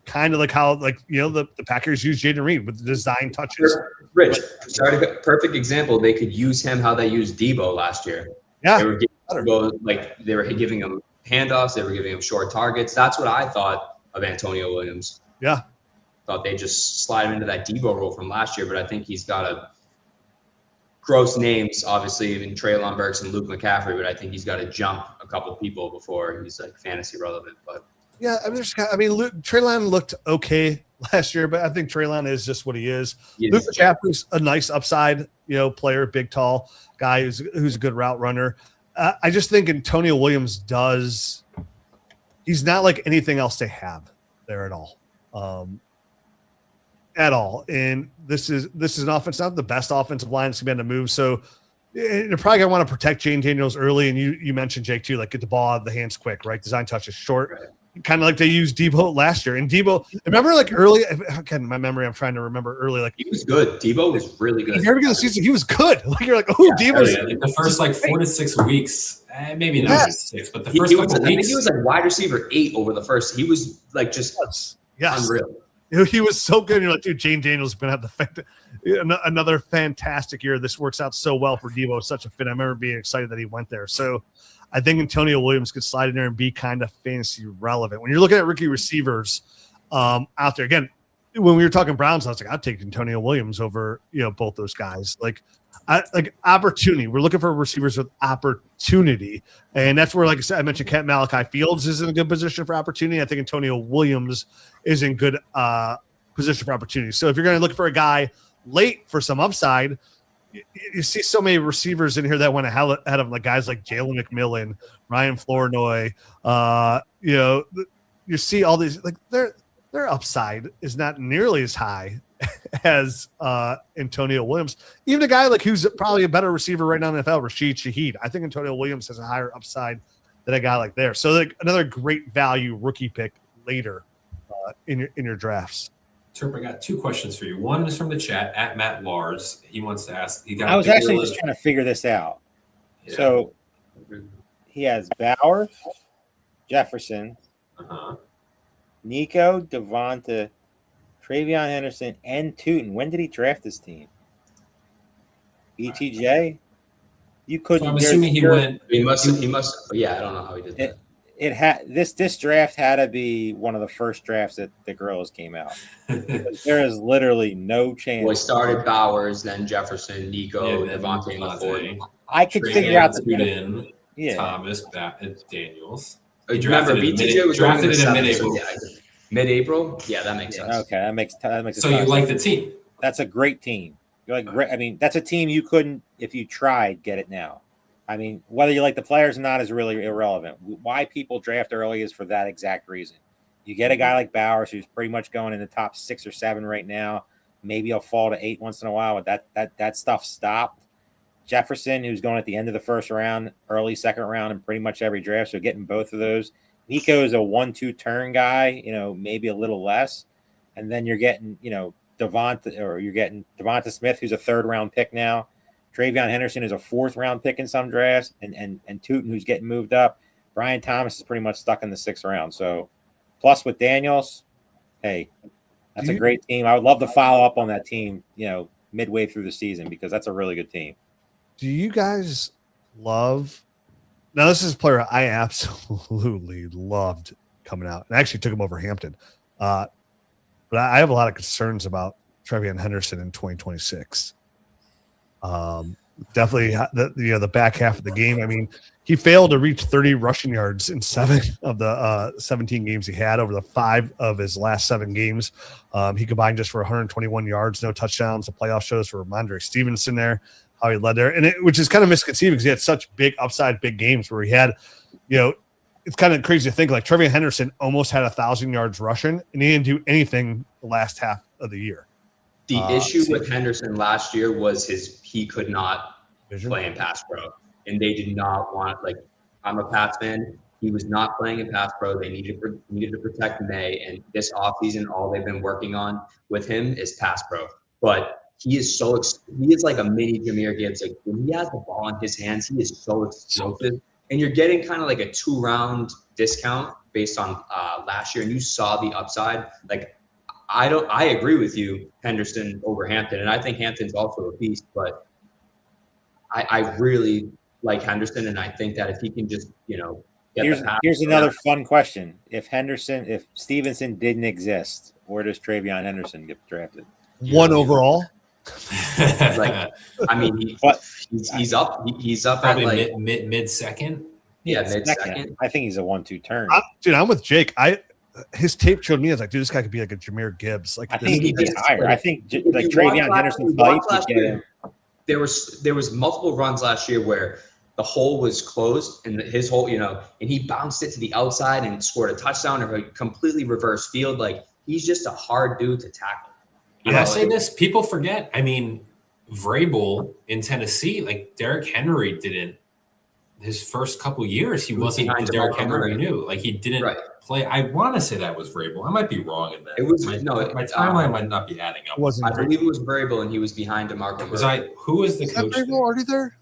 Speaker 10: kind of like how, the Packers use Jaden Reed with the design touches.
Speaker 11: Rich, perfect example. They could use him how they used Debo last year.
Speaker 10: Yeah.
Speaker 11: They were giving him handoffs. They were giving him short targets. That's what I thought of Antonio Williams.
Speaker 10: Yeah.
Speaker 11: Thought they just slide him into that Debo role from last year, but I think he's got a gross names, obviously, in Treylon Burks and Luke McCaffrey, but I think he's got to jump a couple people before he's like fantasy relevant. But
Speaker 10: yeah, Treylon looked okay last year, but I think Treylon is just what he is. Luke McCaffrey's a nice upside, player, big, tall guy who's a good route runner. I just think Antonio Williams he's not like anything else they have there at all. And this is an offense, not the best offensive line that's been to move. So, they're probably gonna want to protect Jane Daniels early, and you mentioned Jake too, like get the ball out of the hands quick, right? Design touches short, kind of like they used Debo last year. And Debo, remember like early, again, my memory, I'm trying to remember early, like
Speaker 11: he was good. Debo was really good.
Speaker 10: At the very beginning of the season, he was good. Like you're like, oh, Debo's
Speaker 3: the first like 4 to 6 weeks, maybe not 6, but the first couple
Speaker 11: I think
Speaker 3: weeks,
Speaker 11: he was like wide receiver 8 over the first. He was like just unreal.
Speaker 10: He was so good. You're like, dude, Jane Daniels is going to have another fantastic year. This works out so well for Debo. Such a fit. I remember being excited that he went there. So I think Antonio Williams could slide in there and be kind of fantasy relevant. When you're looking at rookie receivers out there, again, when we were talking Browns, I was like, I'd take Antonio Williams over, both those guys. Like opportunity. We're looking for receivers with opportunity. And that's where, like I said, I mentioned Kent Malachi Fields is in a good position for opportunity. I think Antonio Williams is in good position for opportunity. So if you're going to look for a guy late for some upside, you see so many receivers in here that went ahead of like guys like Jalen McMillan, Ryan Flournoy. You see all these, like their upside is not nearly as high as Antonio Williams. Even a guy like who's probably a better receiver right now in the NFL, Rashid Shaheed. I think Antonio Williams has a higher upside than a guy like there. So like another great value rookie pick later in your drafts.
Speaker 3: Terp, I got 2 questions for you. One is from the chat at Matt Lars. He wants to ask.
Speaker 9: I was actually just trying to figure this out. Yeah. So he has Bowers, Jefferson, Nico, Devonta, Travion Henderson, and Tootin. When did he draft this team? BTJ? You couldn't.
Speaker 3: So I'm assuming he went.
Speaker 11: He must. Yeah, I don't know how he did that.
Speaker 9: It had this draft had to be one of the first drafts that the Gorillas came out. There is literally no chance.
Speaker 11: Well, it started Bowers, then Jefferson, Nico, Devontae, and LaFleur.
Speaker 9: I could figure out
Speaker 3: the Thomas, Daniels.
Speaker 11: Remember, BTJ was drafted in mid-April. Mid-April, yeah, that makes sense.
Speaker 9: Okay, that makes sense.
Speaker 3: So you like the team?
Speaker 9: That's a great team. You're like, I mean, that's a team you couldn't, if you tried, get it now. I mean, whether you like the players or not is really irrelevant. Why people draft early is for that exact reason. You get a guy like Bowers who's pretty much going in the top 6 or 7 right now. Maybe he'll fall to 8 once in a while, but that stuff stopped. Jefferson, who's going at the end of the first round, early second round, in pretty much every draft, so getting both of those. Nico is a 1-2 turn guy, maybe a little less. And then you're getting, Devonta Smith, who's a 3rd round pick now. Travion Henderson is a 4th round pick in some drafts, and Tootin, who's getting moved up. Brian Thomas is pretty much stuck in the 6th round. So, plus with Daniels, hey, that's a great team. I would love to follow up on that team, midway through the season because that's a really good team.
Speaker 10: Do you guys love? Now, this is a player I absolutely loved coming out, and I actually took him over Hampton. But I have a lot of concerns about Travion Henderson in 2026. Definitely the back half of the game. I mean, he failed to reach 30 rushing yards in 7 of the 17 games he had over the 5 of his last 7 games. He combined just for 121 yards, no touchdowns. The playoff shows for Ramondre Stevenson there, how he led there, and which is kind of misconceived because he had such big upside, big games where he had, it's kind of crazy to think like Travion Henderson almost had 1,000 yards rushing, and he didn't do anything the last half of the year.
Speaker 11: The issue with Henderson last year was he could not play in pass pro, and they did not want, like, I'm a Pats fan. He was not playing in pass pro. They needed to protect May, and this offseason, all they've been working on with him is pass pro. But he is like a mini Jahmyr Gibbs. Like when he has the ball in his hands, he is so explosive, and you're getting kind of like a 2-round discount based on last year, and you saw the upside. Like, I agree with you, Henderson over Hampton, and I think Hampton's also a beast, but I really like Henderson, and I think that if he can just,
Speaker 9: here's another fun question. If Stevenson didn't exist, where does Travion Henderson get drafted?
Speaker 10: 1 overall?
Speaker 11: Like, I mean, he's up. He's up
Speaker 3: probably
Speaker 11: at like
Speaker 3: mid-second.
Speaker 11: Yeah, mid-second.
Speaker 9: I think he's a 1-2 turn.
Speaker 10: I'm with Jake. His tape showed me, I was like, dude, this guy could be like a Jahmyr Gibbs. Like,
Speaker 9: I think he'd be higher. I think like Travion Henderson's hype.
Speaker 11: There was multiple runs last year where the hole was closed and his hole, and he bounced it to the outside and scored a touchdown or a completely reverse field. Like, he's just a hard dude to tackle.
Speaker 3: I say this, people forget. I mean, Vrabel in Tennessee, like Derrick Henry didn't. His first couple years, he wasn't the Derrick Henry we knew. Like he didn't play. I want to say that was Vrabel. I might be wrong in that.
Speaker 11: It was
Speaker 3: my timeline might not be adding up.
Speaker 11: I believe it was Vrabel, and he was behind DeMarco.
Speaker 3: Who was the coach?
Speaker 10: Vrabel already there?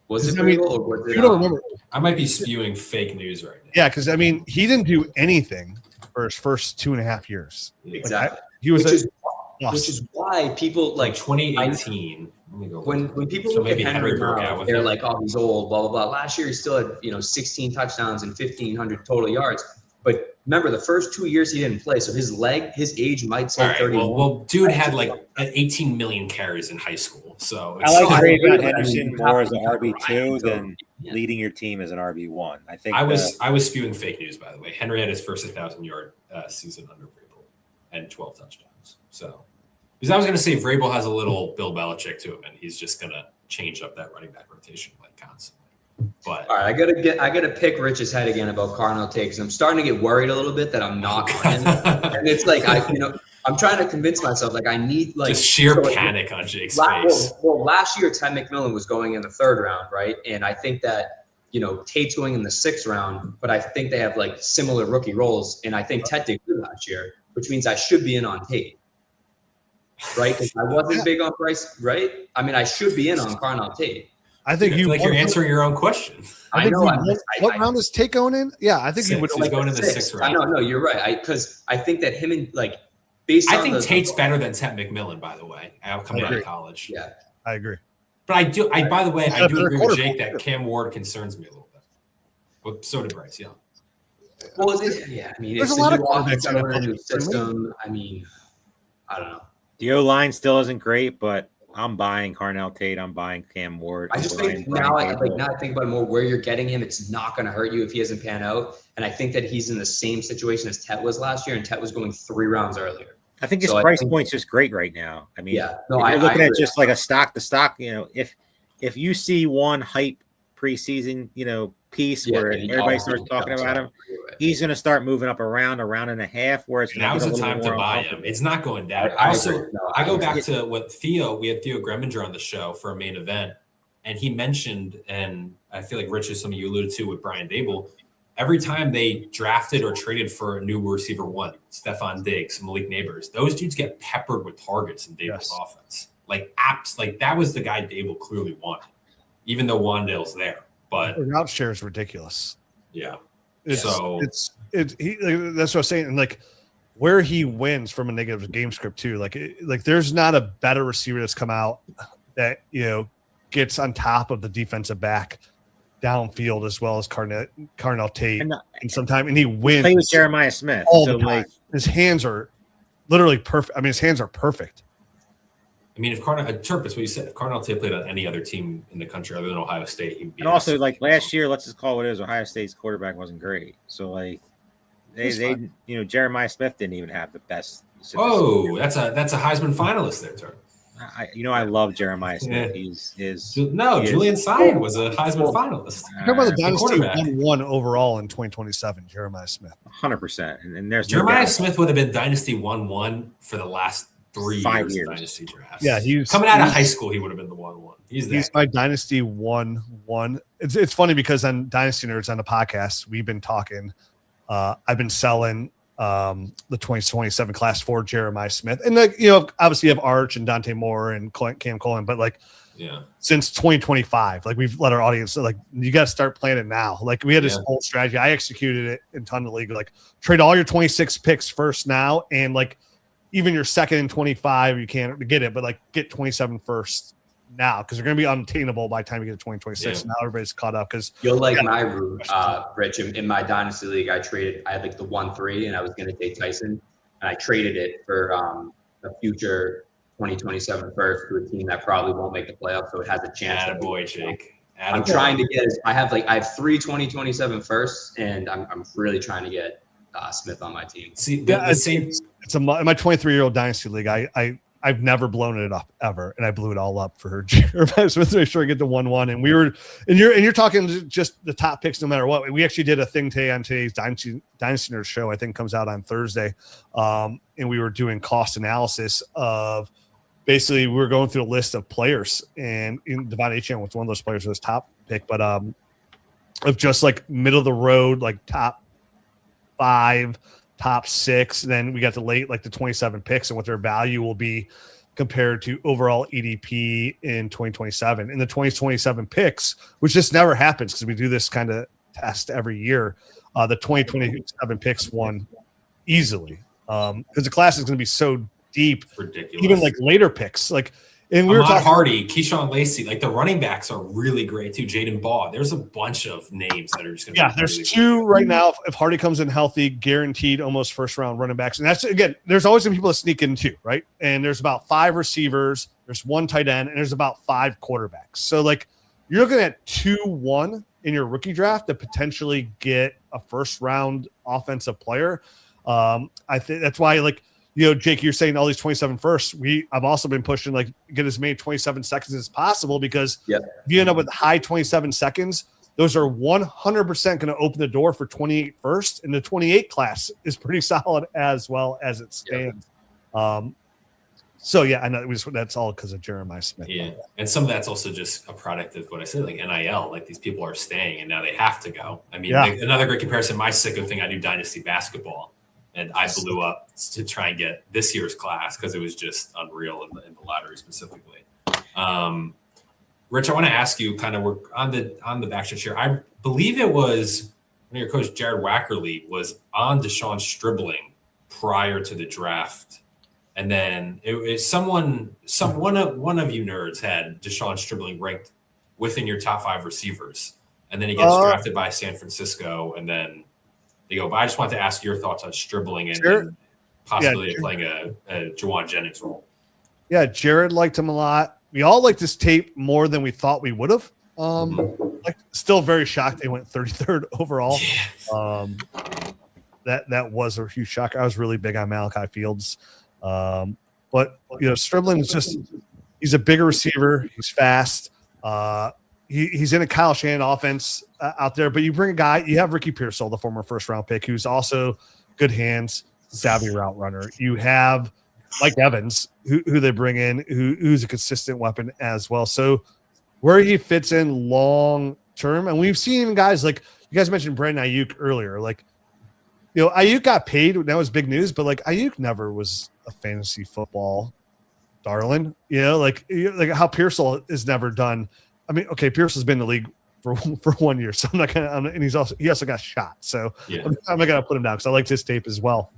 Speaker 11: Was it Vrabel or was it?
Speaker 10: You don't remember?
Speaker 3: I might be spewing fake news right now.
Speaker 10: Yeah, because I mean, he didn't do anything for his first 2.5 years.
Speaker 11: Exactly.
Speaker 10: He was
Speaker 11: which is why people like
Speaker 3: 2018.
Speaker 11: When people look at Henry now, they're like, oh, he's old, blah, blah, blah. Last year, he still had, 16 touchdowns and 1,500 total yards. But remember, the first 2 years he didn't play. So his age might say 31.
Speaker 3: Well, dude had like 18 million carries in high school. So
Speaker 9: I like to read about Henderson more as an RB2 than leading your team as an RB1. I think
Speaker 3: I was spewing fake news, by the way. Henry had his first 1,000-yard season under Vrabel and 12 touchdowns. So. Because I was going to say Vrabel has a little Bill Belichick to him, and he's just going to change up that running back rotation like constantly. But
Speaker 11: all right, I gotta pick Rich's head again about Carnell Tate because I'm starting to get worried a little bit that I'm not on him. And it's like I'm trying to convince myself like I need like
Speaker 3: just sheer panic on Jake's face.
Speaker 11: Well, last year Ted McMillan was going in the 3rd round, right? And I think that Tate's going in the 6th round, but I think they have like similar rookie roles, and I think Ted did good last year, which means I should be in on Tate. Right, because I wasn't big on Bryce. Right, I mean, I should be in on Carnell Tate.
Speaker 10: I think
Speaker 3: you're answering your own question.
Speaker 11: I know.
Speaker 10: What round is Tate going in? Yeah, I think he would
Speaker 3: go into the 6th round.
Speaker 11: No, you're right. Because I think that him and like based.
Speaker 3: I think Tate's better than Ted McMillan. By the way, coming out of college.
Speaker 11: Yeah,
Speaker 10: I agree.
Speaker 3: But I do. By the way, I do agree with Jake that Cam Ward concerns me a little bit. But so did Bryce Young.
Speaker 11: Well, I mean,
Speaker 10: there's
Speaker 11: it's
Speaker 10: a lot of
Speaker 11: offense in a new system. I mean, I don't know.
Speaker 9: The O-line still isn't great, but I'm buying Carnell Tate. I'm buying Cam Ward.
Speaker 11: I just think now I think about more where you're getting him. It's not going to hurt you if he doesn't pan out. And I think that he's in the same situation as Tet was last year, and Tet was going 3 rounds earlier.
Speaker 9: I think his price point's just great right now. I mean,
Speaker 11: if
Speaker 9: you're looking at just like a stock to stock, if you see one hype preseason, piece where everybody starts talking about him, he's going to start moving up around a round and a half. Where it's
Speaker 3: now's the time to buy him. It's not going down. I go back to what we had Theo Greminger on the show for a main event, and he mentioned, and I feel like Rich, as some of you alluded to with Brian Dable, every time they drafted or traded for a new receiver one, Stephon Diggs, Malik Neighbors, those dudes get peppered with targets in Dable's offense. Like apps, like that was the guy Dable clearly wanted, even though Wandale's there. But
Speaker 10: the route share is ridiculous.
Speaker 3: Yeah.
Speaker 10: That's what I was saying. And like where he wins from a negative game script too. Like there's not a better receiver that's come out that, gets on top of the defensive back downfield as well as Carnell Tate and he wins.
Speaker 9: Play with Jeremiah Smith.
Speaker 10: So like his hands are literally perfect. I mean, his hands are perfect.
Speaker 3: I mean, if Turpus, what you said, if Carnell Tate played on any other team in the country other than Ohio State, he'd be. And
Speaker 9: also, like last year, let's just call it what it is. Ohio State's quarterback wasn't great, so like they Jeremiah Smith didn't even have the best.
Speaker 3: Oh, that's a Heisman finalist there, Turpus.
Speaker 9: I love Jeremiah Smith.
Speaker 3: Julian Sayin was a Heisman finalist.
Speaker 10: Talk about the Dynasty 1-1 overall in 2027, Jeremiah Smith.
Speaker 9: 100%. And there's
Speaker 3: Jeremiah Smith would have been Dynasty 1-1 for the last 5 years. Dynasty drafts.
Speaker 10: Yeah, he's
Speaker 3: coming out of high school. He would have been the 1-1. He's
Speaker 10: my Dynasty 1-1. It's funny because on Dynasty Nerds on the podcast, we've been talking. I've been selling the 2027 class for Jeremiah Smith, and obviously you have Arch and Dante Moore and Cam Colin, but since 2025, we've let our audience you got to start planning now. We had this whole strategy. I executed it in ton of league. Trade all your 26 picks first now, and even your second and 25, you can't get it, but get 27 first now because they're going to be unattainable by the time you get to 2026. Yeah. Now everybody's caught up because
Speaker 11: you'll my route, Rich. In my dynasty league, I had the 1-3, and I was going to take Tyson, and I traded it for a future 2027 first to a team that probably won't make the playoffs, so it has a chance.
Speaker 3: Attaboy, Jake.
Speaker 11: I'm trying to get. I have 3 2027 firsts, and I'm really trying to get Smith on my team.
Speaker 3: See,
Speaker 10: it's in my 23-year-old dynasty league. I've never blown it up ever, and I blew it all up for her. Smith to make sure I get the 1-1. And you're talking just the top picks no matter what. We actually did a thing today on today's Dynasty Nerds show. I think comes out on Thursday, and we were doing cost analysis of basically we were going through a list of players, and Devon Achane was one of those players who was top pick, but of just like middle of the road, like top 5, top 6. And then we got to late, like the 27 picks and what their value will be compared to overall EDP in 2027. In the 2027 picks, which just never happens because we do this kind of test every year, the 2027 picks won easily because the class is going to be so deep.
Speaker 3: It's ridiculous.
Speaker 10: Even like later picks, like, and we were
Speaker 3: Ahmad
Speaker 10: talking
Speaker 3: Hardy, Keyshawn Lacey, like the running backs are really great too. Jaden Baugh. There's a bunch of names that are just going to be
Speaker 10: there's
Speaker 3: really
Speaker 10: 2
Speaker 3: good.
Speaker 10: right now. If Hardy comes in healthy, guaranteed almost first round running backs. And that's, again, there's always some people that sneak in too, right? And there's about 5 receivers, there's 1 tight end, and there's about 5 quarterbacks. So like you're looking at 2-1 in your rookie draft to potentially get a first round offensive player. I think that's why, like, you know, Jake, you're saying all these 27 firsts. I've also been pushing like get as many 27 seconds as possible because if you end up with high 27 seconds, those are 100% going to open the door for 28 firsts, and the 28 class is pretty solid as well as it stands. So yeah, I know that's all because of Jeremiah Smith.
Speaker 3: Yeah, and some of that's also just a product of what I said, like NIL. Like these people are staying, and now they have to go. I mean, like, another great comparison. My sicko thing, I do Dynasty basketball. And I blew up to try and get this year's class because it was just unreal in the lottery specifically. Rich, I want to ask you, kind of, we're on the backstretch here. I believe it was one of your coach, Jared Wackerly, was on Deshaun Stribling prior to the draft, and then one of you nerds had Deshaun Stribling ranked within your top 5 receivers, and then he gets drafted by San Francisco, and then. But I just wanted to ask your thoughts on Stribling and possibly playing a Juwan Jennings role.
Speaker 10: Yeah, Jared liked him a lot. We all liked this tape more than we thought we would have. Still very shocked they went 33rd overall. That was a huge shock. I was really big on Malachi Fields. But, you know, Stribling is he's a bigger receiver. He's fast. He's in a Kyle Shanahan offense out there, but you bring a guy, you have Ricky Pearsall, the former first-round pick, who's also good hands, savvy route runner. You have Mike Evans, who they bring in, who's a consistent weapon as well. So where he fits in long-term, and we've seen guys like, you guys mentioned Brandon Ayuk earlier, like, you know, Ayuk got paid, that was big news, but like Ayuk never was a fantasy football darling, you know, like how Pearsall is never done. I mean, okay, Pierce has been in the league for 1 year, so I'm not gonna. And he also got shot, so I'm not gonna put him down because I liked his tape as well.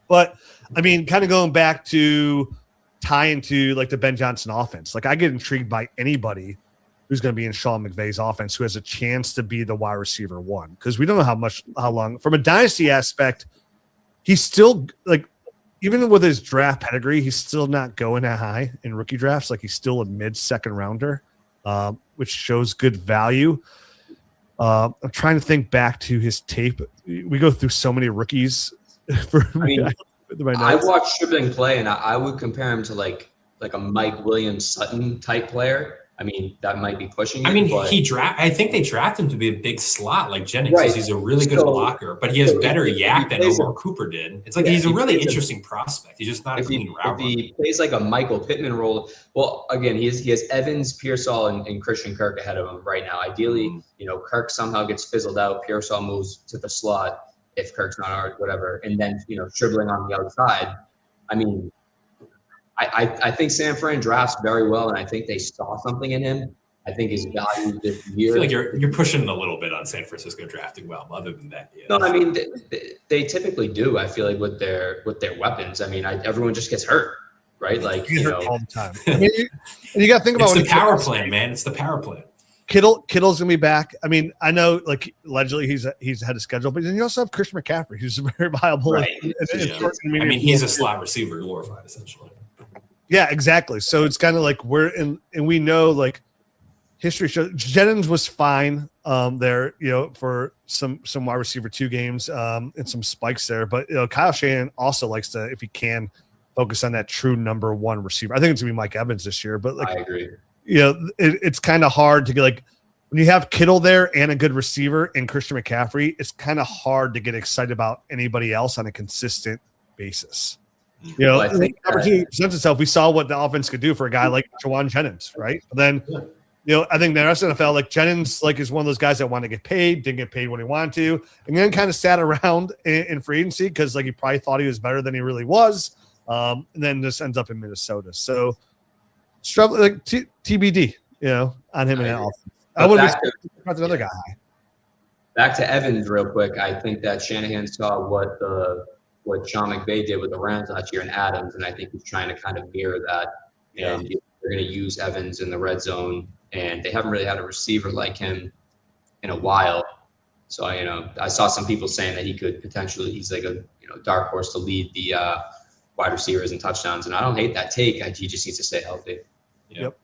Speaker 10: But I mean, kind of going back to tie into like the Ben Johnson offense, like I get intrigued by anybody who's going to be in Sean McVay's offense who has a chance to be the wide receiver 1 because we don't know how long from a dynasty aspect. He's still like, even with his draft pedigree, he's still not going that high in rookie drafts. Like he's still a mid-second rounder. Which shows good value. I'm trying to think back to his tape. We go through so many rookies.
Speaker 11: I watched Stribling play, and I would compare him to like a Mike Williams Sutton type player. I mean, that might be pushing it.
Speaker 3: I mean,
Speaker 11: but
Speaker 3: I think they draft him to be a big slot like Jennings because he's a really good blocker, but he has better yak than Omar Cooper did. It's like he's a really interesting prospect. He's just not a clean route. If he plays like a Michael Pittman role, well, again, he has Evans, Pearsall, and Christian Kirk ahead of him right now. Ideally, you know, Kirk somehow gets fizzled out. Pearsall moves to the slot if Kirk's not or whatever, and then, you know, Stribling on the outside. I mean, I think San Fran drafts very well, and I think they saw something in him. I think his value this year. I feel like you're pushing a little bit on San Francisco drafting well. Other than that,
Speaker 11: no, I mean they typically do. I feel like with their weapons. I mean, everyone just gets hurt, right? Like
Speaker 10: all the time. I mean, you got to think about
Speaker 3: it's the power plan, man. It's the power plan.
Speaker 10: Kittle's gonna be back. I mean, I know like allegedly he's had a schedule, but then you also have Christian McCaffrey, who's very viable.
Speaker 3: Right. I mean, he's a slot receiver glorified essentially.
Speaker 10: Yeah, exactly. So it's kind of like and we know like history shows Jennings was fine there, you know, for some wide receiver 2 games and some spikes there. But you know, Kyle Shanahan also likes to, if he can, focus on that true number 1 receiver. I think it's gonna be Mike Evans this year, but like
Speaker 11: I agree.
Speaker 10: You know, it's kind of hard to get like when you have Kittle there and a good receiver and Christian McCaffrey, it's kind of hard to get excited about anybody else on a consistent basis. You know,
Speaker 11: Well, I think
Speaker 10: the opportunity presents itself. We saw what the offense could do for a guy like Jawan Jennings, right? But then, you know, I think the rest of the NFL, like Jennings, like is one of those guys that want to get paid, didn't get paid when he wanted to, and then kind of sat around in free agency because like he probably thought he was better than he really was, and then just ends up in Minnesota. So, struggle like TBD, you know, on him in that offense. I wouldn't expect another guy.
Speaker 11: Back to Evans real quick. I think that Shanahan saw what Sean McVay did with the Rams last year and Adams, and I think he's trying to kind of mirror that. And they're going to use Evans in the red zone, and they haven't really had a receiver like him in a while. So I saw some people saying that he could potentially, he's like a dark horse to lead the wide receivers and touchdowns, and I don't hate that take. He just needs to stay healthy.
Speaker 10: Yep.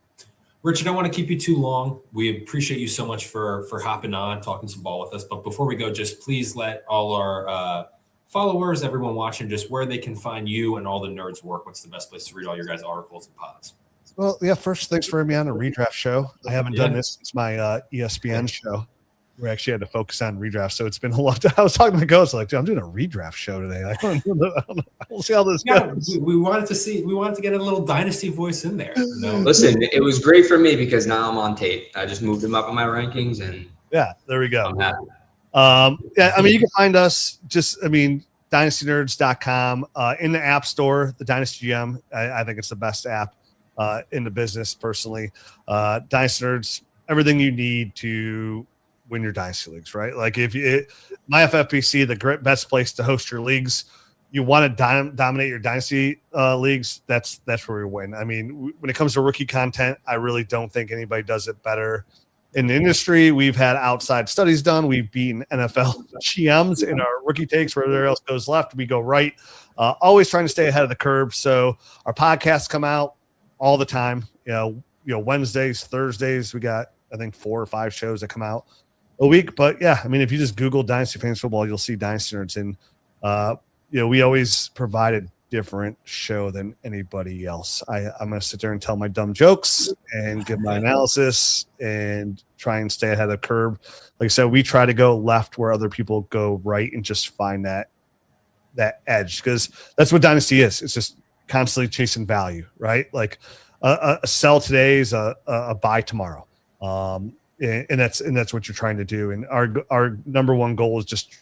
Speaker 3: Rich, I don't want to keep you too long. We appreciate you so much for hopping on, talking some ball with us. But before we go, just please let all our followers, everyone watching, just where they can find you and all the nerds work. What's the best place to read all your guys' articles and pods?
Speaker 10: Well, yeah, first, thanks for having me on a redraft show. I haven't done this since my ESPN show. We actually had to focus on redraft, so it's been a long time. I was talking to my ghost, like, dude, I'm doing a redraft show today. I don't know. We'll see how this goes.
Speaker 3: We wanted to get a little dynasty voice in there.
Speaker 11: Listen, it was great for me because now I'm on tape. I just moved him up in my rankings, and
Speaker 10: yeah, there we go.
Speaker 11: I'm happy.
Speaker 10: Yeah, I mean, you can find us dynastynerds.com, in the App Store, the Dynasty GM. I think it's the best app in the business, personally. Dynasty Nerds, everything you need to win your dynasty leagues, right? Like my FFPC, the best place to host your leagues. You want to dominate your dynasty leagues. That's where we win. I mean, when it comes to rookie content, I really don't think anybody does it better in the industry. We've had outside studies done. We've beaten NFL GMs in our rookie takes. Where everywhere else goes left, we go right. Always trying to stay ahead of the curve. So our podcasts come out all the time. You know, Wednesdays, Thursdays. We got, I think, 4 or 5 shows that come out a week. But yeah, I mean, if you just Google Dynasty Fantasy Football, you'll see Dynasty Nerds. And we always provide a different show than anybody else. I'm going to sit there and tell my dumb jokes and give my analysis and try and stay ahead of the curve. Like I said, we try to go left where other people go right and just find that edge, because that's what Dynasty is. It's just constantly chasing value, right? Like a sell today is a buy tomorrow. And that's what you're trying to do. And our number one goal is just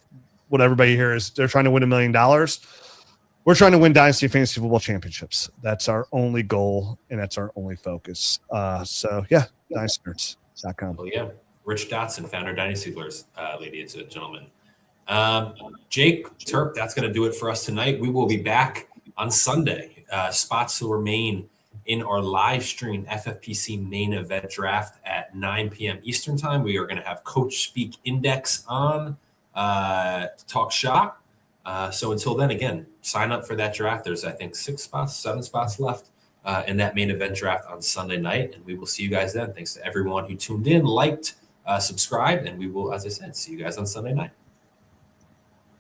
Speaker 10: what everybody here is. They're trying to win $1 million. We're trying to win Dynasty Fantasy Football Championships. That's our only goal, and that's our only focus. So yeah, dynastynerds.com.
Speaker 3: Oh yeah, Rich Dotson, founder of Dynasty Nerds, ladies and gentlemen. Jake, Terp, that's going to do it for us tonight. We will be back on Sunday. Spots will remain in our live stream FFPC main event draft at 9 p.m. Eastern time. We are going to have Coach Speak Index on to talk shop. So until then, again, sign up for that draft. There's, I think, 7 spots left in that main event draft on Sunday night. And we will see you guys then. Thanks to everyone who tuned in, liked, subscribed, and we will, as I said, see you guys on Sunday night.